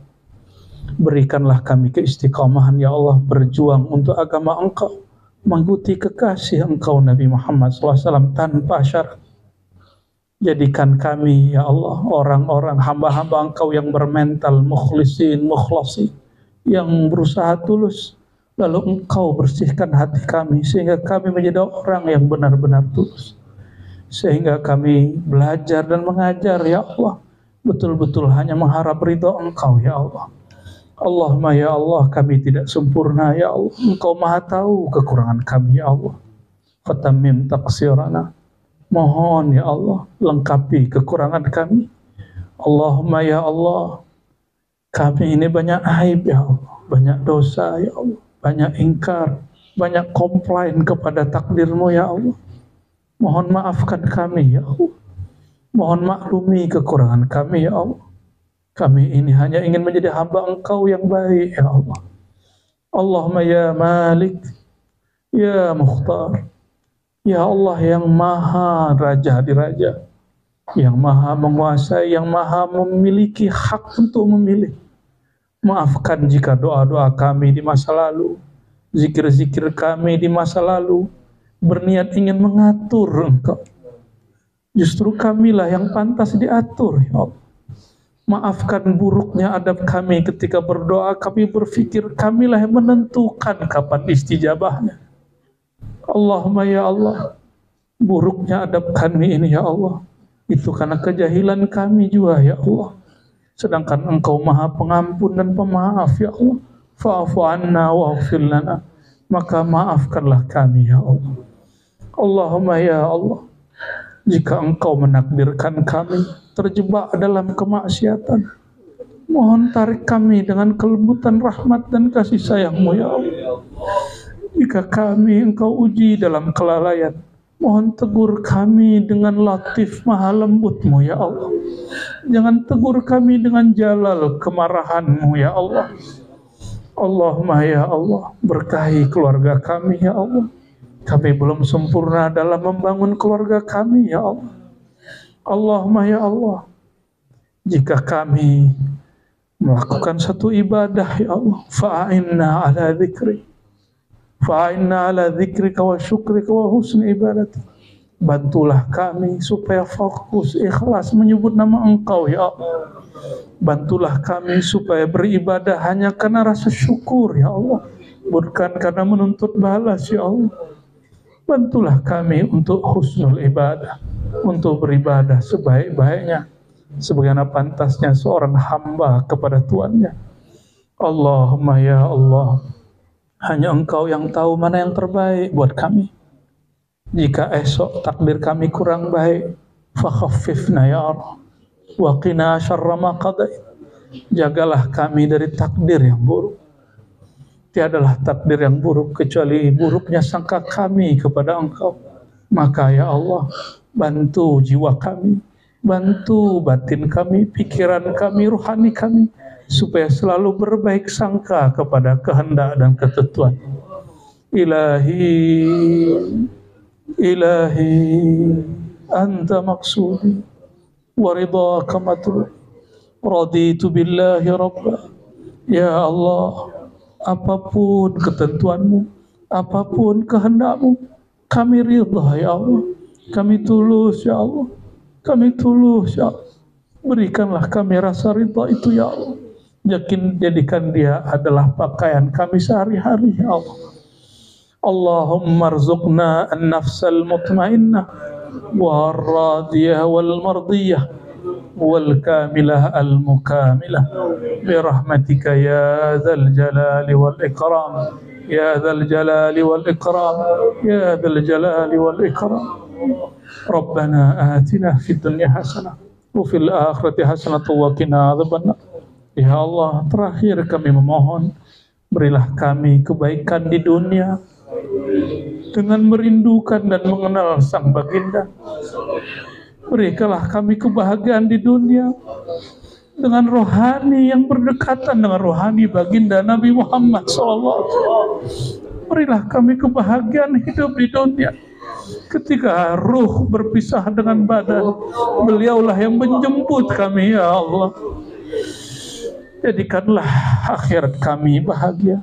Berikanlah kami keistiqomahan ya Allah, berjuang untuk agama Engkau, mengikuti kekasih Engkau Nabi Muhammad SAW tanpa syarat. Jadikan kami ya Allah orang-orang hamba-hamba Engkau yang bermental mukhlisin, mukhlasin, yang berusaha tulus. Lalu Engkau bersihkan hati kami sehingga kami menjadi orang yang benar-benar tulus, sehingga kami belajar dan mengajar ya Allah betul-betul hanya mengharap ridha Engkau ya Allah. Allahumma ya Allah, kami tidak sempurna ya Allah. Engkau Maha tahu kekurangan kami ya Allah. Fatammim taqsirana. Mohon ya Allah, lengkapi kekurangan kami. Allahumma ya Allah, kami ini banyak aib ya Allah, banyak dosa ya Allah, banyak ingkar, banyak komplain kepada takdir-Mu ya Allah. Mohon maafkan kami ya Allah. Mohon maklumi kekurangan kami ya Allah. Kami ini hanya ingin menjadi hamba Engkau yang baik ya Allah. Allahumma ya Malik, ya Mukhtar, ya Allah yang Maha Raja di Raja, yang Maha menguasai, yang Maha memiliki hak untuk memilih. Maafkan jika doa-doa kami di masa lalu, zikir-zikir kami di masa lalu berniat ingin mengatur Engkau. Justru kamilah yang pantas diatur ya Allah. Maafkan buruknya adab kami ketika berdoa. Kami berpikir kamilah yang menentukan kapan istijabahnya. Allahumma ya Allah, buruknya adab kami ini ya Allah, itu karena kejahilan kami juga ya Allah. Sedangkan Engkau Maha Pengampun dan Pemaaf ya Allah. Fa'fu anna wa'ghfir lana, maka maafkanlah kami ya Allah. Allahumma ya Allah, jika Engkau menakdirkan kami terjebak dalam kemaksiatan, mohon tarik kami dengan kelembutan rahmat dan kasih sayang-Mu ya Allah. Jika kami Engkau uji dalam kelalaian, mohon tegur kami dengan latif maha lembut-Mu ya Allah. Jangan tegur kami dengan jalal kemarahan-Mu ya Allah. Allahumma ya Allah, berkahi keluarga kami ya Allah. Kami belum sempurna dalam membangun keluarga kami ya Allah. Allahumma ya Allah, jika kami melakukan satu ibadah ya Allah, fa'inna ala dzikri, fa'inna ala dzikrika wa syukrika wa husni ibadati. Bantulah kami supaya fokus ikhlas menyebut nama Engkau ya Allah. Bantulah kami supaya beribadah hanya karena rasa syukur ya Allah, bukan karena menuntut balas ya Allah. Bantulah kami untuk husnul ibadah, untuk beribadah sebaik-baiknya, sebagaimana pantasnya seorang hamba kepada Tuannya. Allahumma ya Allah, hanya Engkau yang tahu mana yang terbaik buat kami. Jika esok takdir kami kurang baik, fakhaffifna ya Allah, wa qina syarra ma qadait. Jagalah kami dari takdir yang buruk. Tiadalah takdir yang buruk kecuali buruknya sangka kami kepada Engkau. Maka ya Allah, bantu jiwa kami, bantu batin kami, pikiran kami, ruhani kami, supaya selalu berbaik sangka kepada kehendak dan ketentuan. Ilahi anta maksudi wa ridhaka matlub, raditu billahi rabba. Ya Allah, apapun ketentuan-Mu, apapun kehendak-Mu, kami ridha ya Allah, kami tulus ya Allah, kami tulus ya Allah. Berikanlah kami rasa ridha itu ya Allah. Jadikan dia adalah pakaian kami sehari-hari ya Allah. Allahumma arzuqna an-nafsal mutmainnah wa ar-radiyah wal mardiyah wal kamilah al mukamilah bi rahmatika ya dzal jalali wal ikram, ya dzal jalali wal ikram, ya dzal jalali wal ikram. Rabbana atina fid dunya hasanah wa fil akhirati hasanah wa qina adzabannar. Ya Allah, terakhir kami memohon, berilah kami kebaikan di dunia dengan merindukan dan mengenal Sang Baginda. Berikanlah kami kebahagiaan di dunia dengan rohani yang berdekatan dengan rohani Baginda Nabi Muhammad SAW. Berilah kami kebahagiaan hidup di dunia. Ketika ruh berpisah dengan badan, beliaulah yang menjemput kami ya Allah. Jadikanlah akhirat kami bahagia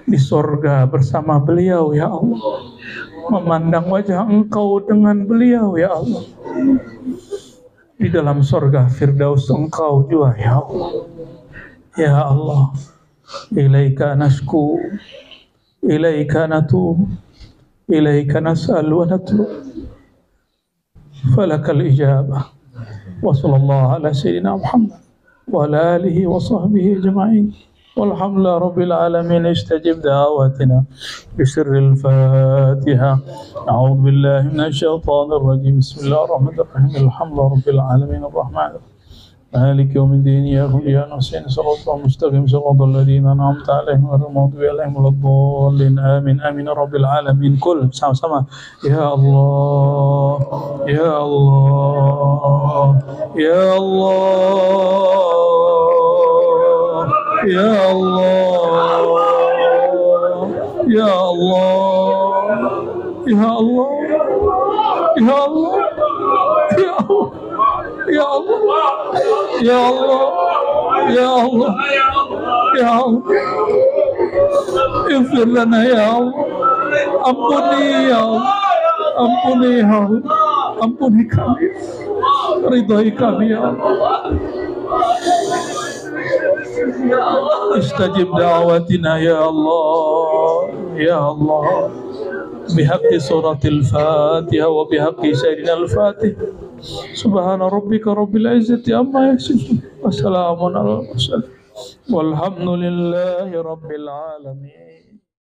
di sorga bersama beliau ya Allah, memandang wajah Engkau dengan beliau ya Allah, di dalam sorga Firdaus Engkau juga ya Allah. Ya Allah, ilaika nashku, ilaika natub, ilaika nas'al wa natlub, falakal ijabah. Wa sallallahu ala sayyidina Muhammad wa ala alihi wa sahbihi ajma'in. والحمد رب العالمين. استجب دعواتنا بسر الفاتحة. أعوذ بالله من الشيطان الرجيم. بسم الله الرحمن الرحيم. الحمد رب العالمين الرحمن الرحيم مالك يوم الدين. إياك نستعين صراط المستقيم صراط الذين أنعمت عليهم غير المغضوب عليهم ولا الضالين. آمين آمين رب العالمين. كل sama-sama يا الله يا الله يا الله Ya Allah, Ya Allah, Ya Allah, Ya Allah, Ya Allah, Ya Allah, Ya Allah, Ya Allah, Ya Allah, ighfir lana ya Allah, ampuni ya Allah, ampuni ya Allah, ampuni kami, ridhai kami ya Allah. Istajib da'watina ya Allah, ya Allah. bihaqqi suratil Fatihah wa bihaqqi sayyidina al-Fatih. Subhana rabbika rabbil izzati amma yasifun. Wassalamun ala mursalin. Walhamdulillahi rabbil alamin.